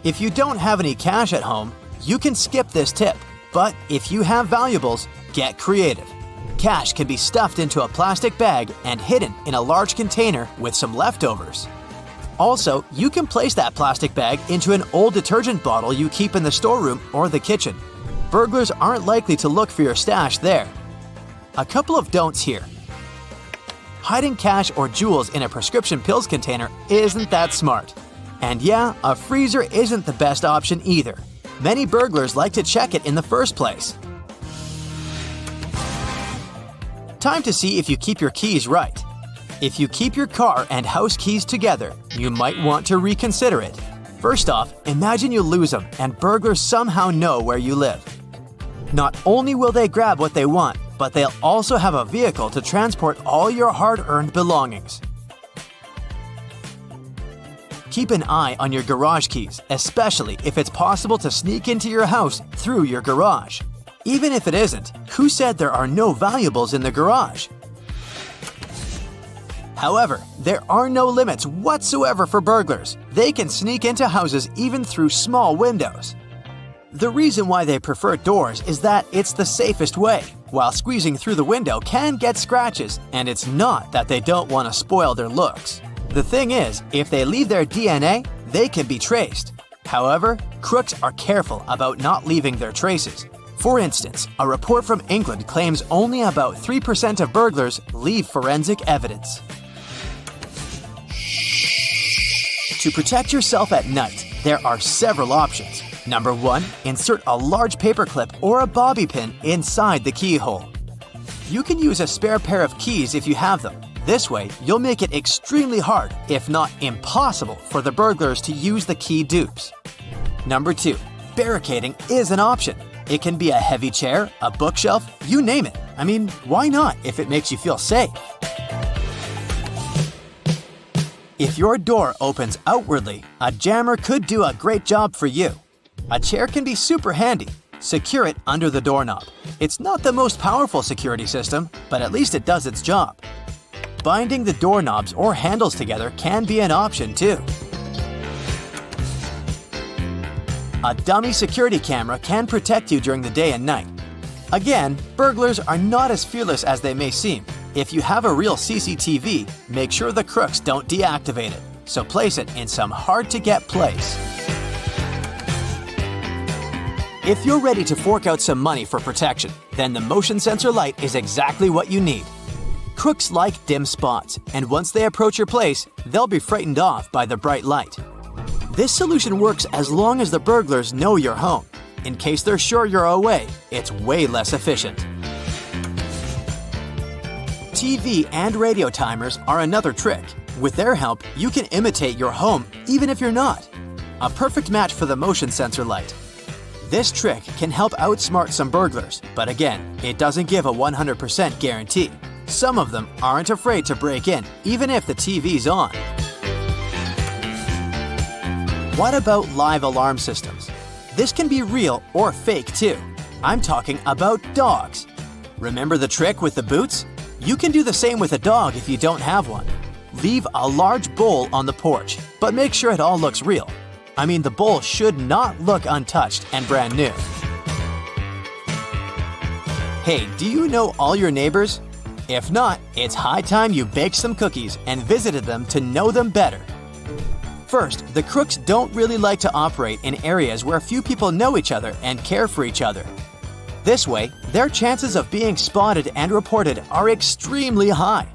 If you don't have any cash at home, you can skip this tip. But if you have valuables, get creative. Cash can be stuffed into a plastic bag and hidden in a large container with some leftovers. Also, you can place that plastic bag into an old detergent bottle you keep in the storeroom or the kitchen. Burglars aren't likely to look for your stash there. A couple of don'ts here. Hiding cash or jewels in a prescription pills container isn't that smart. And yeah, a freezer isn't the best option either. Many burglars like to check it in the first place. Time to see if you keep your keys right. If you keep your car and house keys together, you might want to reconsider it. First off, imagine you lose them and burglars somehow know where you live. Not only will they grab what they want, but they'll also have a vehicle to transport all your hard-earned belongings. Keep an eye on your garage keys, especially if it's possible to sneak into your house through your garage. Even if it isn't, who said there are no valuables in the garage? However, there are no limits whatsoever for burglars. They can sneak into houses even through small windows. The reason why they prefer doors is that it's the safest way, while squeezing through the window can get scratches, and it's not that they don't want to spoil their looks. The thing is, if they leave their DNA, they can be traced. However, crooks are careful about not leaving their traces. For instance, a report from England claims only about 3% of burglars leave forensic evidence. To protect yourself at night, there are several options. Number 1. Insert a large paperclip or a bobby pin inside the keyhole. You can use a spare pair of keys if you have them. This way, you'll make it extremely hard, if not impossible, for the burglars to use the key dupes. Number 2. Barricading is an option. It can be a heavy chair, a bookshelf, you name it. I mean, why not if it makes you feel safe? If your door opens outwardly, a jammer could do a great job for you. A chair can be super handy. Secure it under the doorknob. It's not the most powerful security system, but at least it does its job. Binding the doorknobs or handles together can be an option too. A dummy security camera can protect you during the day and night. Again, burglars are not as fearless as they may seem. If you have a real CCTV, make sure the crooks don't deactivate it, so place it in some hard-to-get place. If you're ready to fork out some money for protection, then the motion sensor light is exactly what you need. Crooks like dim spots, and once they approach your place, they'll be frightened off by the bright light. This solution works as long as the burglars know you're home. In case they're sure you're away, it's way less efficient. TV and radio timers are another trick. With their help, you can imitate your home even if you're not. A perfect match for the motion sensor light. This trick can help outsmart some burglars, but again, it doesn't give a 100% guarantee. Some of them aren't afraid to break in, even if the TV's on. What about live alarm systems? This can be real or fake too. I'm talking about dogs. Remember the trick with the boots? You can do the same with a dog if you don't have one. Leave a large bowl on the porch, but make sure it all looks real. I mean, the bowl should not look untouched and brand new. Hey, do you know all your neighbors? If not, it's high time you baked some cookies and visited them to know them better. First, the crooks don't really like to operate in areas where few people know each other and care for each other. This way, their chances of being spotted and reported are extremely high.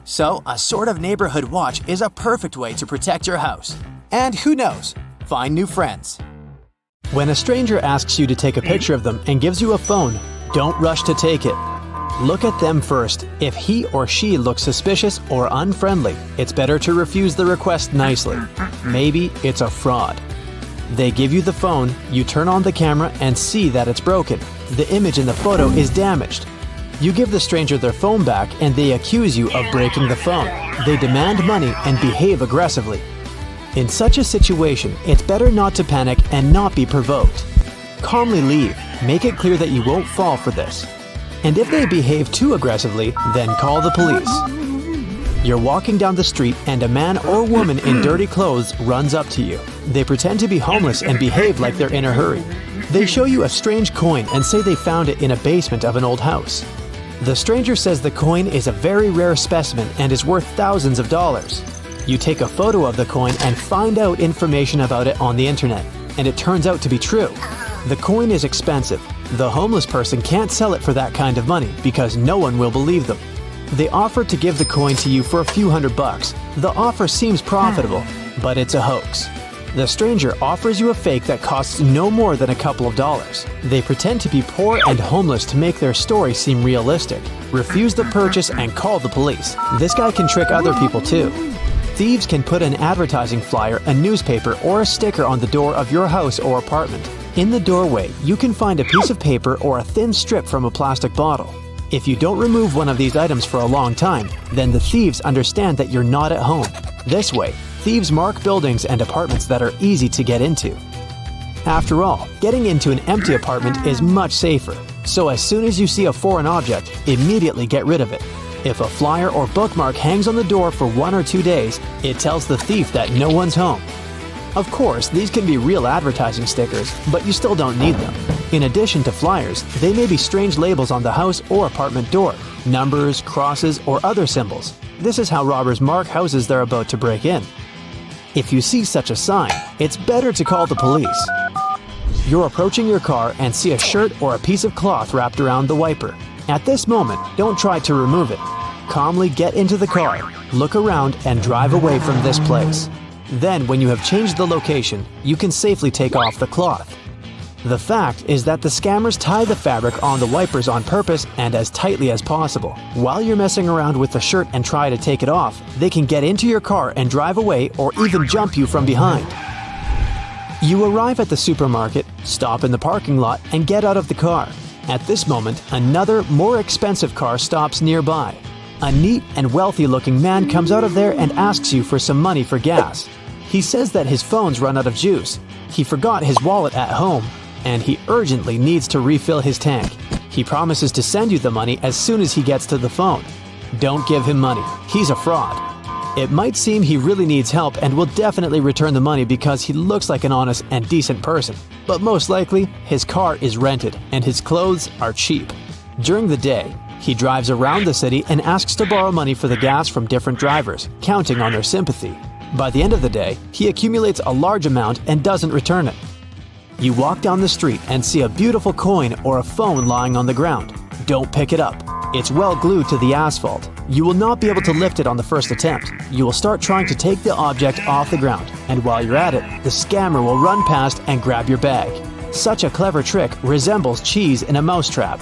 So, a sort of neighborhood watch is a perfect way to protect your house. And who knows? Find new friends. When a stranger asks you to take a picture of them and gives you a phone, don't rush to take it. Look at them first. If he or she looks suspicious or unfriendly, it's better to refuse the request nicely. Maybe it's a fraud. They give you the phone, you turn on the camera and see that it's broken. The image in the photo is damaged. You give the stranger their phone back and they accuse you of breaking the phone. They demand money and behave aggressively. In such a situation, it's better not to panic and not be provoked. Calmly leave. Make it clear that you won't fall for this. And if they behave too aggressively, then call the police. You're walking down the street and a man or woman in dirty clothes runs up to you. They pretend to be homeless and behave like they're in a hurry. They show you a strange coin and say they found it in a basement of an old house. The stranger says the coin is a very rare specimen and is worth thousands of dollars. You take a photo of the coin and find out information about it on the internet, and it turns out to be true. The coin is expensive. The homeless person can't sell it for that kind of money because no one will believe them. They offer to give the coin to you for a few $100. The offer seems profitable, but it's a hoax. The stranger offers you a fake that costs no more than a couple of dollars. They pretend to be poor and homeless to make their story seem realistic. Refuse the purchase and call the police. This guy can trick other people too. Thieves can put an advertising flyer, a newspaper, or a sticker on the door of your house or apartment. In the doorway, you can find a piece of paper or a thin strip from a plastic bottle. If you don't remove one of these items for a long time, then the thieves understand that you're not at home. This way, thieves mark buildings and apartments that are easy to get into. After all, getting into an empty apartment is much safer. So as soon as you see a foreign object, immediately get rid of it. If a flyer or bookmark hangs on the door for 1 or 2 days, it tells the thief that no one's home. Of course, these can be real advertising stickers, but you still don't need them. In addition to flyers, they may be strange labels on the house or apartment door, numbers, crosses, or other symbols. This is how robbers mark houses they're about to break in. If you see such a sign, it's better to call the police. You're approaching your car and see a shirt or a piece of cloth wrapped around the wiper. At this moment, don't try to remove it. Calmly get into the car, look around, and drive away from this place. Then, when you have changed the location, you can safely take off the cloth. The fact is that the scammers tie the fabric on the wipers on purpose and as tightly as possible. While you're messing around with the shirt and try to take it off, they can get into your car and drive away or even jump you from behind. You arrive at the supermarket, stop in the parking lot, and get out of the car. At this moment, another, more expensive car stops nearby. A neat and wealthy-looking man comes out of there and asks you for some money for gas. He says that his phone's run out of juice. He forgot his wallet at home, and he urgently needs to refill his tank. He promises to send you the money as soon as he gets to the phone. Don't give him money. He's a fraud. It might seem he really needs help and will definitely return the money because he looks like an honest and decent person. But most likely, his car is rented and his clothes are cheap. During the day, he drives around the city and asks to borrow money for the gas from different drivers, counting on their sympathy. By the end of the day, he accumulates a large amount and doesn't return it. You walk down the street and see a beautiful coin or a phone lying on the ground. Don't pick it up. It's well glued to the asphalt. You will not be able to lift it on the first attempt. You will start trying to take the object off the ground, and while you're at it, the scammer will run past and grab your bag. Such a clever trick resembles cheese in a mousetrap.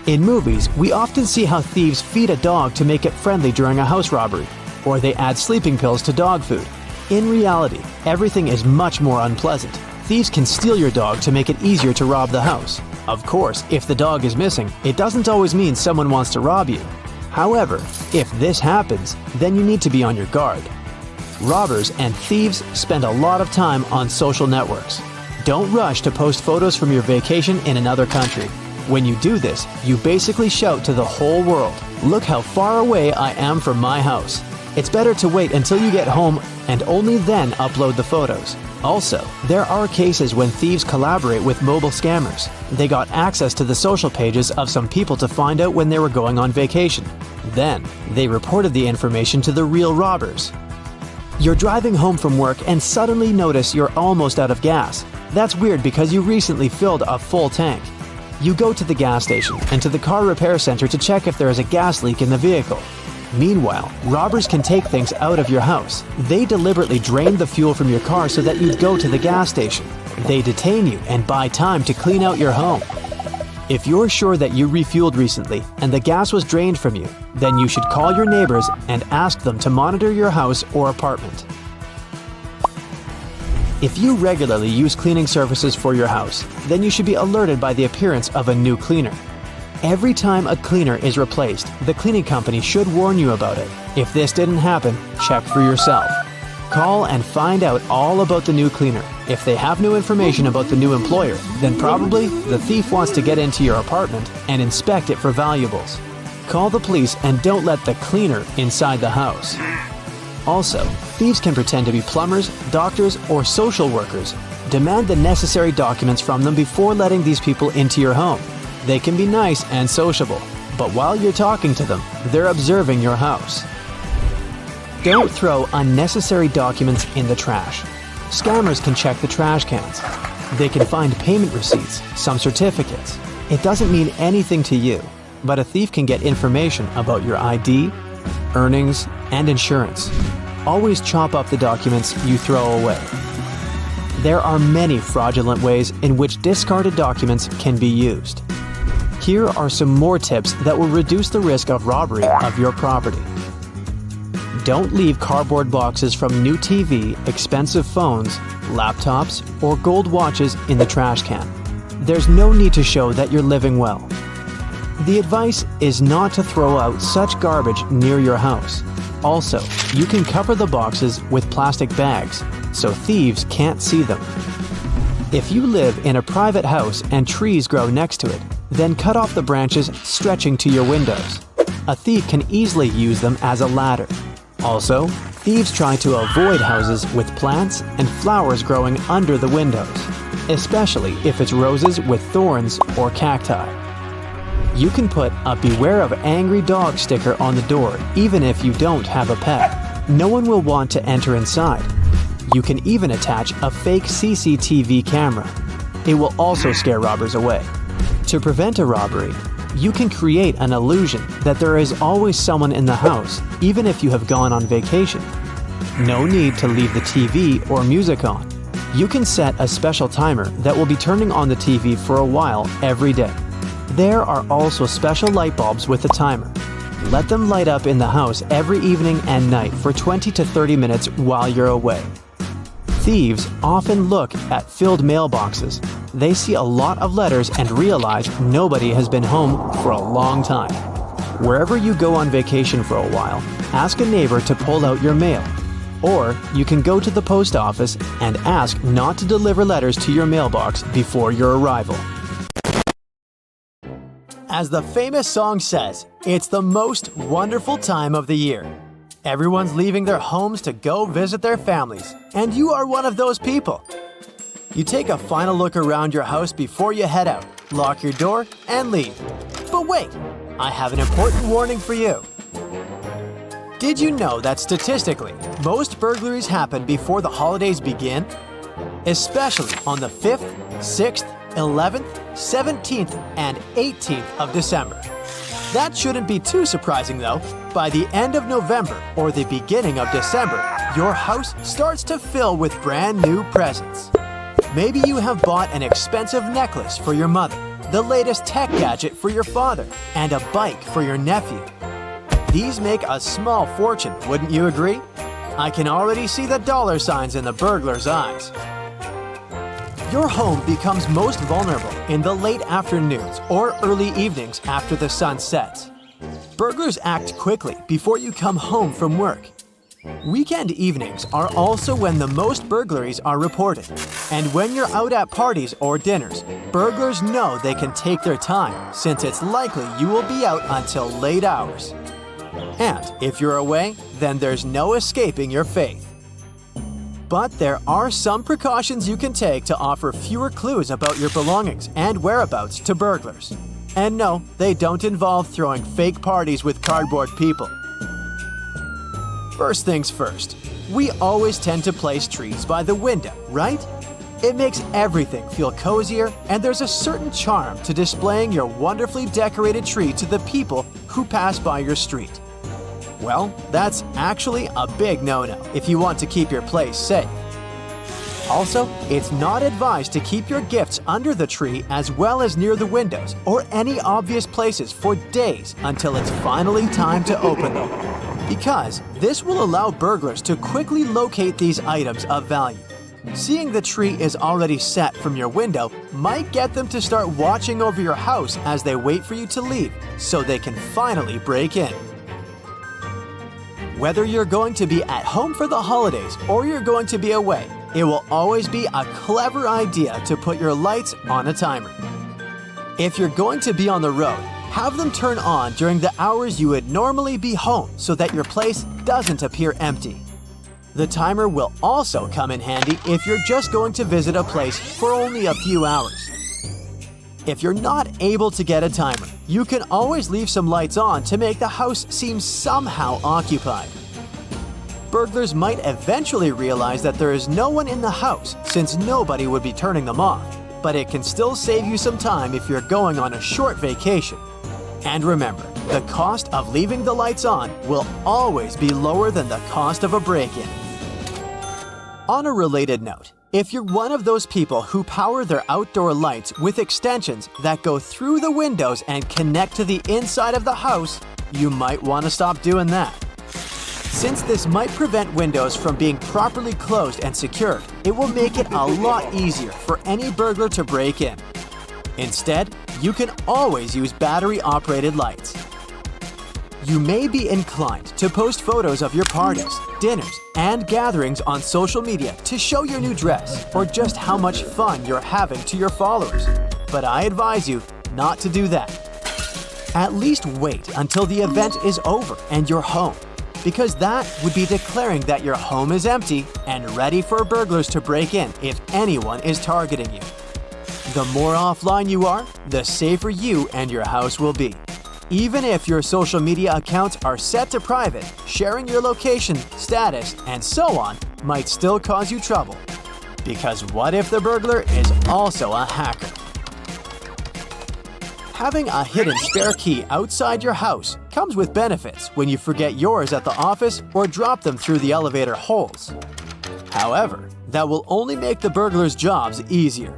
In movies, we often see how thieves feed a dog to make it friendly during a house robbery, or they add sleeping pills to dog food. In reality, everything is much more unpleasant. Thieves can steal your dog to make it easier to rob the house. Of course, if the dog is missing, it doesn't always mean someone wants to rob you. However, if this happens, then you need to be on your guard. Robbers and thieves spend a lot of time on social networks. Don't rush to post photos from your vacation in another country. When you do this, you basically shout to the whole world, "Look how far away I am from my house." It's better to wait until you get home and only then upload the photos. Also, there are cases when thieves collaborate with mobile scammers. They got access to the social pages of some people to find out when they were going on vacation. Then, they reported the information to the real robbers. You're driving home from work and suddenly notice you're almost out of gas. That's weird because you recently filled a full tank. You go to the gas station and to the car repair center to check if there is a gas leak in the vehicle. Meanwhile, robbers can take things out of your house. They deliberately drain the fuel from your car so that you'd go to the gas station. They detain you and buy time to clean out your home. If you're sure that you refueled recently and the gas was drained from you, then you should call your neighbors and ask them to monitor your house or apartment. If you regularly use cleaning services for your house, then you should be alerted by the appearance of a new cleaner. Every time a cleaner is replaced, the cleaning company should warn you about it. If this didn't happen, check for yourself. Call and find out all about the new cleaner. If they have no information about the new employer, then probably the thief wants to get into your apartment and inspect it for valuables. Call the police and don't let the cleaner inside the house. Also, thieves can pretend to be plumbers, doctors, or social workers. Demand the necessary documents from them before letting these people into your home. They can be nice and sociable, but while you're talking to them, they're observing your house. Don't throw unnecessary documents in the trash. Scammers can check the trash cans. They can find payment receipts, some certificates. It doesn't mean anything to you, but a thief can get information about your ID, earnings, and insurance. Always chop up the documents you throw away. There are many fraudulent ways in which discarded documents can be used. Here are some more tips that will reduce the risk of robbery of your property. Don't leave cardboard boxes from new TV, expensive phones, laptops, or gold watches in the trash can. There's no need to show that you're living well. The advice is not to throw out such garbage near your house. Also, you can cover the boxes with plastic bags so thieves can't see them. If you live in a private house and trees grow next to it, then cut off the branches stretching to your windows. A thief can easily use them as a ladder. Also, thieves try to avoid houses with plants and flowers growing under the windows, especially if it's roses with thorns or cacti. You can put a "Beware of Angry Dog" sticker on the door even if you don't have a pet. No one will want to enter inside. You can even attach a fake CCTV camera. It will also scare robbers away. To prevent a robbery, you can create an illusion that there is always someone in the house, even if you have gone on vacation. No need to leave the TV or music on. You can set a special timer that will be turning on the TV for a while every day. There are also special light bulbs with a timer. Let them light up in the house every evening and night for 20 to 30 minutes while you're away. Thieves often look at filled mailboxes. They see a lot of letters and realize nobody has been home for a long time. Wherever you go on vacation for a while, ask a neighbor to pull out your mail. Or you can go to the post office and ask not to deliver letters to your mailbox before your arrival. As the famous song says, it's the most wonderful time of the year. Everyone's leaving their homes to go visit their families, and you are one of those people. You take a final look around your house before you head out, lock your door, and leave. But wait, I have an important warning for you. Did you know that statistically, most burglaries happen before the holidays begin? Especially on the 5th, 6th, 11th, 17th, and 18th of December. That shouldn't be too surprising though. By the end of November or the beginning of December, your house starts to fill with brand new presents. Maybe you have bought an expensive necklace for your mother, the latest tech gadget for your father, and a bike for your nephew. These make a small fortune, wouldn't you agree? I can already see the dollar signs in the burglar's eyes. Your home becomes most vulnerable in the late afternoons or early evenings after the sun sets. Burglars act quickly before you come home from work. Weekend evenings are also when the most burglaries are reported. And when you're out at parties or dinners, burglars know they can take their time since it's likely you will be out until late hours. And if you're away, then there's no escaping your fate. But there are some precautions you can take to offer fewer clues about your belongings and whereabouts to burglars. And no, they don't involve throwing fake parties with cardboard people. First things first, we always tend to place trees by the window, right? It makes everything feel cozier, and there's a certain charm to displaying your wonderfully decorated tree to the people who pass by your street. Well, that's actually a big no-no if you want to keep your place safe. Also, it's not advised to keep your gifts under the tree as well as near the windows or any obvious places for days until it's finally time to open them, because this will allow burglars to quickly locate these items of value. Seeing the tree is already set from your window might get them to start watching over your house as they wait for you to leave so they can finally break in. Whether you're going to be at home for the holidays or you're going to be away, it will always be a clever idea to put your lights on a timer. If you're going to be on the road, have them turn on during the hours you would normally be home so that your place doesn't appear empty. The timer will also come in handy if you're just going to visit a place for only a few hours. If you're not able to get a timer, you can always leave some lights on to make the house seem somehow occupied. Burglars might eventually realize that there is no one in the house since nobody would be turning them off, but it can still save you some time if you're going on a short vacation. And remember, the cost of leaving the lights on will always be lower than the cost of a break-in. On a related note, if you're one of those people who power their outdoor lights with extensions that go through the windows and connect to the inside of the house, you might want to stop doing that. Since this might prevent windows from being properly closed and secured, it will make it a lot easier for any burglar to break in. Instead, you can always use battery-operated lights. You may be inclined to post photos of your parties, dinners, and gatherings on social media to show your new dress or just how much fun you're having to your followers. But I advise you not to do that. At least wait until the event is over and you're home, because that would be declaring that your home is empty and ready for burglars to break in if anyone is targeting you. The more offline you are, the safer you and your house will be. Even if your social media accounts are set to private, sharing your location, status, and so on might still cause you trouble. Because what if the burglar is also a hacker? Having a hidden spare key outside your house comes with benefits when you forget yours at the office or drop them through the elevator holes. However, that will only make the burglars' jobs easier.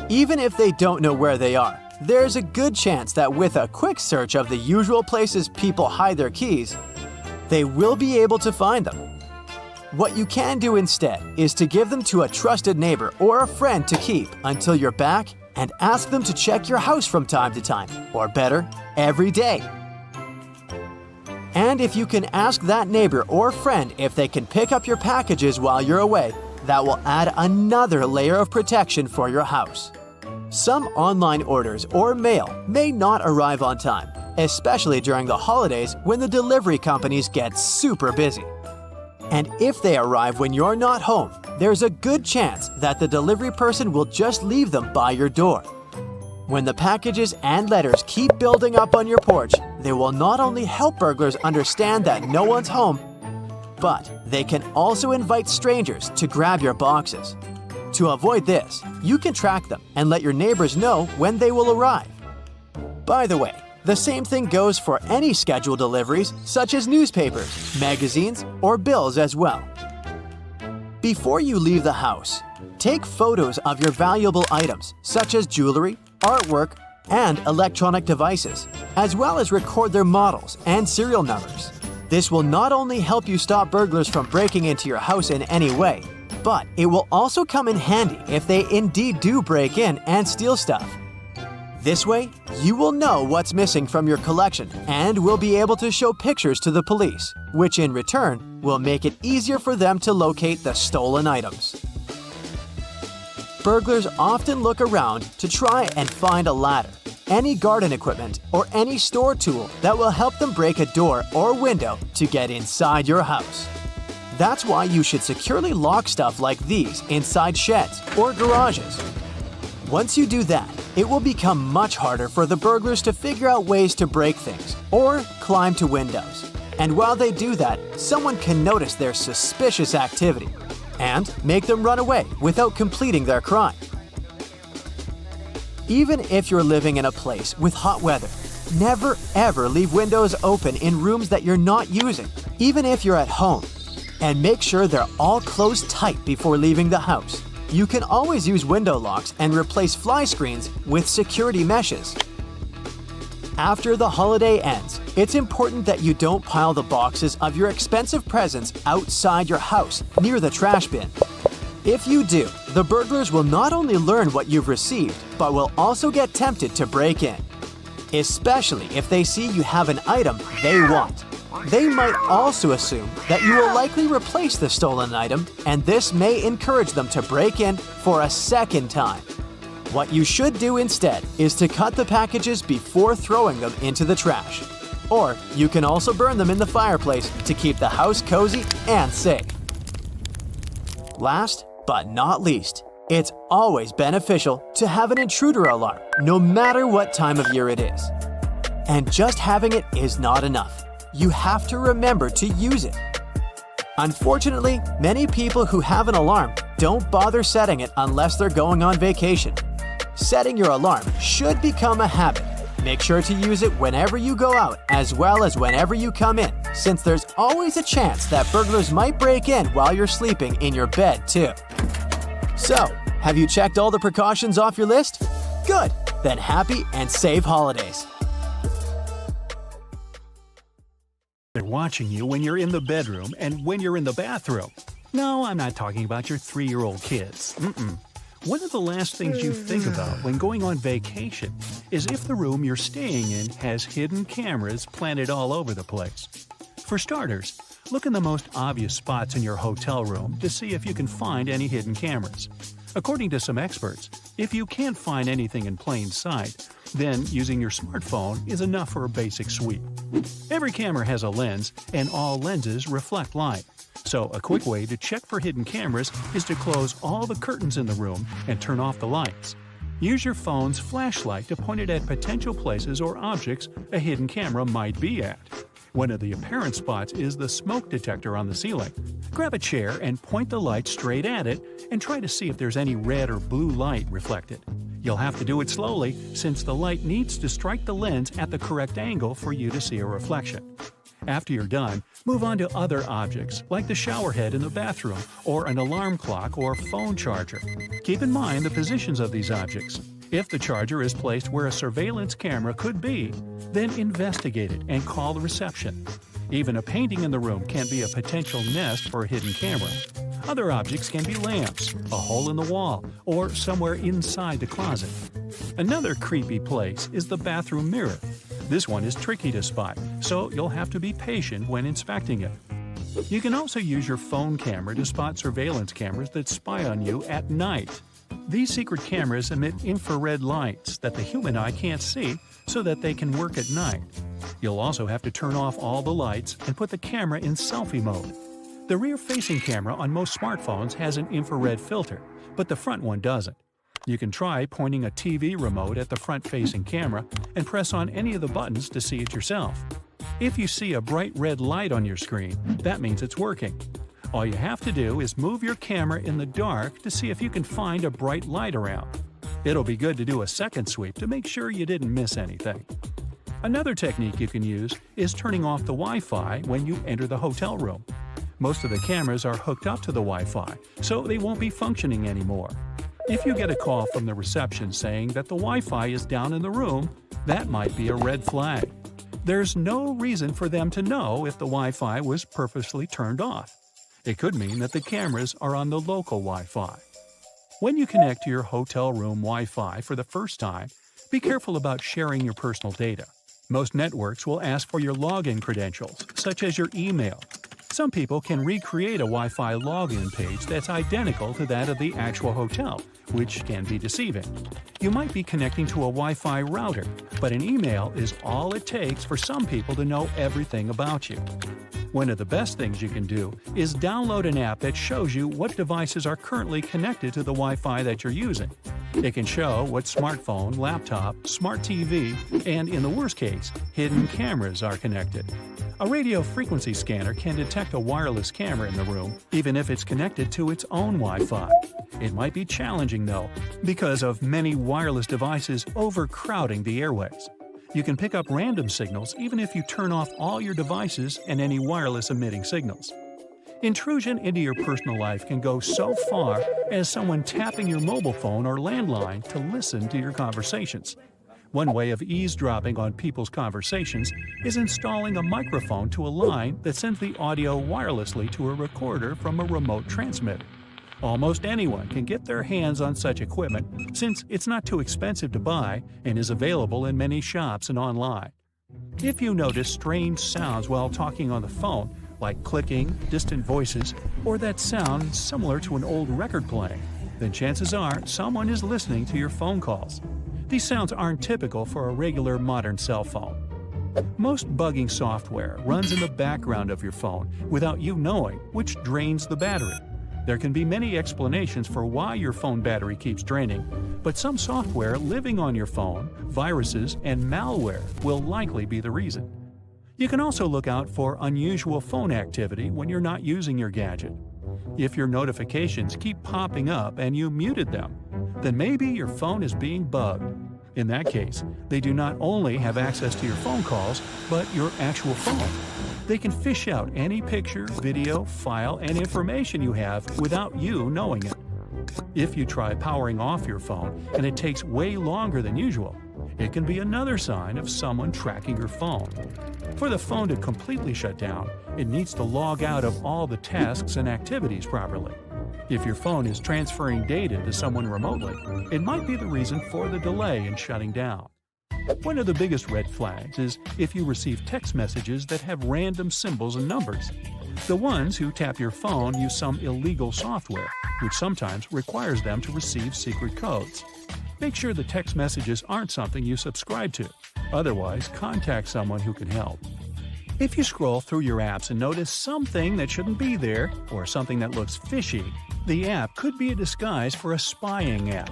Even if they don't know where they are, there's a good chance that with a quick search of the usual places people hide their keys, they will be able to find them. What you can do instead is to give them to a trusted neighbor or a friend to keep until you're back and ask them to check your house from time to time, or better, every day. And if you can ask that neighbor or friend if they can pick up your packages while you're away, that will add another layer of protection for your house. Some online orders or mail may not arrive on time, especially during the holidays when the delivery companies get super busy. And if they arrive when you're not home, there's a good chance that the delivery person will just leave them by your door. When the packages and letters keep building up on your porch, they will not only help burglars understand that no one's home, but they can also invite strangers to grab your boxes. To avoid this, you can track them and let your neighbors know when they will arrive. By the way, the same thing goes for any scheduled deliveries such as newspapers, magazines, or bills as well. Before you leave the house, take photos of your valuable items such as jewelry, artwork, and electronic devices, as well as record their models and serial numbers. This will not only help you stop burglars from breaking into your house in any way, but it will also come in handy if they indeed do break in and steal stuff. This way, you will know what's missing from your collection and will be able to show pictures to the police, which in return will make it easier for them to locate the stolen items. Burglars often look around to try and find a ladder, any garden equipment, or any store tool that will help them break a door or window to get inside your house. That's why you should securely lock stuff like these inside sheds or garages. Once you do that, it will become much harder for the burglars to figure out ways to break things or climb to windows. And while they do that, someone can notice their suspicious activity and make them run away without completing their crime. Even if you're living in a place with hot weather, never ever leave windows open in rooms that you're not using, even if you're at home. And make sure they're all closed tight before leaving the house. You can always use window locks and replace fly screens with security meshes. After the holiday ends, it's important that you don't pile the boxes of your expensive presents outside your house near the trash bin. If you do, the burglars will not only learn what you've received, but will also get tempted to break in. Especially if they see you have an item they want. They might also assume that you will likely replace the stolen item, and this may encourage them to break in for a second time. What you should do instead is to cut the packages before throwing them into the trash. Or you can also burn them in the fireplace to keep the house cozy and safe. Last but not least, it's always beneficial to have an intruder alarm, no matter what time of year it is. And just having it is not enough. You have to remember to use it. Unfortunately, many people who have an alarm don't bother setting it unless they're going on vacation. Setting your alarm should become a habit. Make sure to use it whenever you go out as well as whenever you come in, since there's always a chance that burglars might break in while you're sleeping in your bed too. So, have you checked all the precautions off your list? Good! Then happy and safe holidays! They're watching you when you're in the bedroom and when you're in the bathroom. No, I'm not talking about your 3-year-old kids. One of the last things you think about when going on vacation is if the room you're staying in has hidden cameras planted all over the place. For starters, look in the most obvious spots in your hotel room to see if you can find any hidden cameras. According to some experts, if you can't find anything in plain sight, then using your smartphone is enough for a basic sweep. Every camera has a lens, and all lenses reflect light. So a quick way to check for hidden cameras is to close all the curtains in the room and turn off the lights. Use your phone's flashlight to point it at potential places or objects a hidden camera might be at. One of the apparent spots is the smoke detector on the ceiling. Grab a chair and point the light straight at it and try to see if there's any red or blue light reflected. You'll have to do it slowly since the light needs to strike the lens at the correct angle for you to see a reflection. After you're done, move on to other objects like the shower head in the bathroom or an alarm clock or phone charger. Keep in mind the positions of these objects. If the charger is placed where a surveillance camera could be, then investigate it and call the reception. Even a painting in the room can be a potential nest for a hidden camera. Other objects can be lamps, a hole in the wall, or somewhere inside the closet. Another creepy place is the bathroom mirror. This one is tricky to spot, so you'll have to be patient when inspecting it. You can also use your phone camera to spot surveillance cameras that spy on you at night. These secret cameras emit infrared lights that the human eye can't see so that they can work at night. You'll also have to turn off all the lights and put the camera in selfie mode. The rear-facing camera on most smartphones has an infrared filter, but the front one doesn't. You can try pointing a TV remote at the front-facing camera and press on any of the buttons to see it yourself. If you see a bright red light on your screen, that means it's working. All you have to do is move your camera in the dark to see if you can find a bright light around. It'll be good to do a second sweep to make sure you didn't miss anything. Another technique you can use is turning off the Wi-Fi when you enter the hotel room. Most of the cameras are hooked up to the Wi-Fi, so they won't be functioning anymore. If you get a call from the reception saying that the Wi-Fi is down in the room, that might be a red flag. There's no reason for them to know if the Wi-Fi was purposely turned off. It could mean that the cameras are on the local Wi-Fi. When you connect to your hotel room Wi-Fi for the first time, be careful about sharing your personal data. Most networks will ask for your login credentials, such as your email. Some people can recreate a Wi-Fi login page that's identical to that of the actual hotel, which can be deceiving. You might be connecting to a Wi-Fi router, but an email is all it takes for some people to know everything about you. One of the best things you can do is download an app that shows you what devices are currently connected to the Wi-Fi that you're using. It can show what smartphone, laptop, smart TV, and in the worst case, hidden cameras are connected. A radio frequency scanner can detect a wireless camera in the room, even if it's connected to its own Wi-Fi. It might be challenging, though, because of many wireless devices overcrowding the airways. You can pick up random signals even if you turn off all your devices and any wireless emitting signals. Intrusion into your personal life can go so far as someone tapping your mobile phone or landline to listen to your conversations. One way of eavesdropping on people's conversations is installing a microphone to a line that sends the audio wirelessly to a recorder from a remote transmitter. Almost anyone can get their hands on such equipment since it's not too expensive to buy and is available in many shops and online. If you notice strange sounds while talking on the phone, like clicking, distant voices, or that sound similar to an old record playing, then chances are someone is listening to your phone calls. These sounds aren't typical for a regular modern cell phone. Most bugging software runs in the background of your phone without you knowing, which drains the battery. There can be many explanations for why your phone battery keeps draining, but some software living on your phone, viruses, and malware will likely be the reason. You can also look out for unusual phone activity when you're not using your gadget. If your notifications keep popping up and you muted them, then maybe your phone is being bugged. In that case, they do not only have access to your phone calls, but your actual phone. They can fish out any picture, video, file, and information you have without you knowing it. If you try powering off your phone and it takes way longer than usual, it can be another sign of someone tracking your phone. For the phone to completely shut down, it needs to log out of all the tasks and activities properly. If your phone is transferring data to someone remotely, it might be the reason for the delay in shutting down. One of the biggest red flags is if you receive text messages that have random symbols and numbers. The ones who tap your phone use some illegal software, which sometimes requires them to receive secret codes. Make sure the text messages aren't something you subscribe to. Otherwise, contact someone who can help. If you scroll through your apps and notice something that shouldn't be there, or something that looks fishy, the app could be a disguise for a spying app.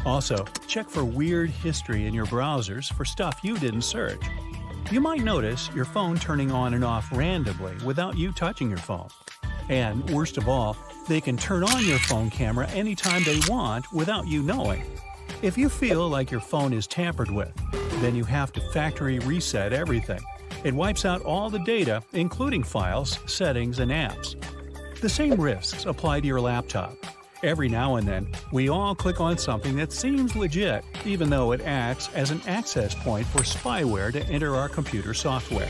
Also, check for weird history in your browsers for stuff you didn't search. You might notice your phone turning on and off randomly without you touching your phone. And worst of all, they can turn on your phone camera anytime they want without you knowing. If you feel like your phone is tampered with, then you have to factory reset everything. It wipes out all the data, including files, settings, and apps. The same risks apply to your laptop. Every now and then, we all click on something that seems legit, even though it acts as an access point for spyware to enter our computer software.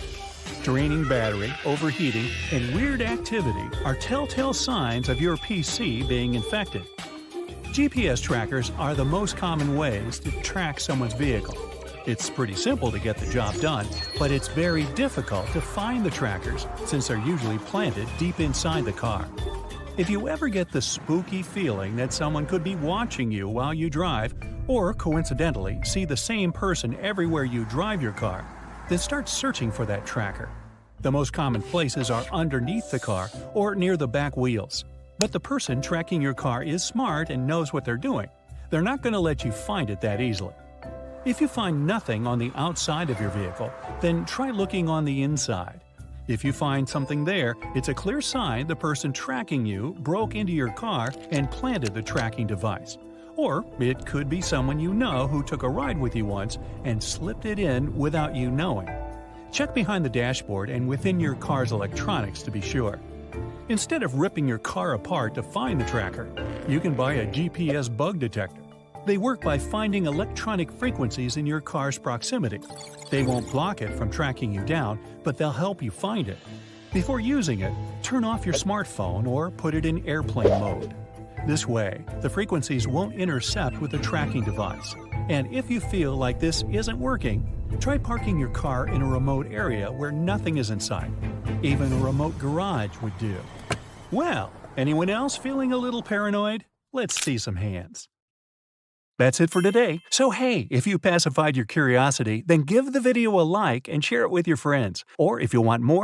Draining battery, overheating, and weird activity are telltale signs of your PC being infected. GPS trackers are the most common ways to track someone's vehicle. It's pretty simple to get the job done, but it's very difficult to find the trackers since they're usually planted deep inside the car. If you ever get the spooky feeling that someone could be watching you while you drive, or coincidentally see the same person everywhere you drive your car, then start searching for that tracker. The most common places are underneath the car or near the back wheels. But the person tracking your car is smart and knows what they're doing. They're not going to let you find it that easily. If you find nothing on the outside of your vehicle, then try looking on the inside. If you find something there, it's a clear sign the person tracking you broke into your car and planted the tracking device. Or it could be someone you know who took a ride with you once and slipped it in without you knowing. Check behind the dashboard and within your car's electronics to be sure. Instead of ripping your car apart to find the tracker, you can buy a GPS bug detector. They work by finding electronic frequencies in your car's proximity. They won't block it from tracking you down, but they'll help you find it. Before using it, turn off your smartphone or put it in airplane mode. This way, the frequencies won't intercept with the tracking device. And if you feel like this isn't working, try parking your car in a remote area where nothing is in sight. Even a remote garage would do. Well, anyone else feeling a little paranoid? Let's see some hands. That's it for today. So hey, if you pacified your curiosity, then give the video a like and share it with your friends. Or if you want more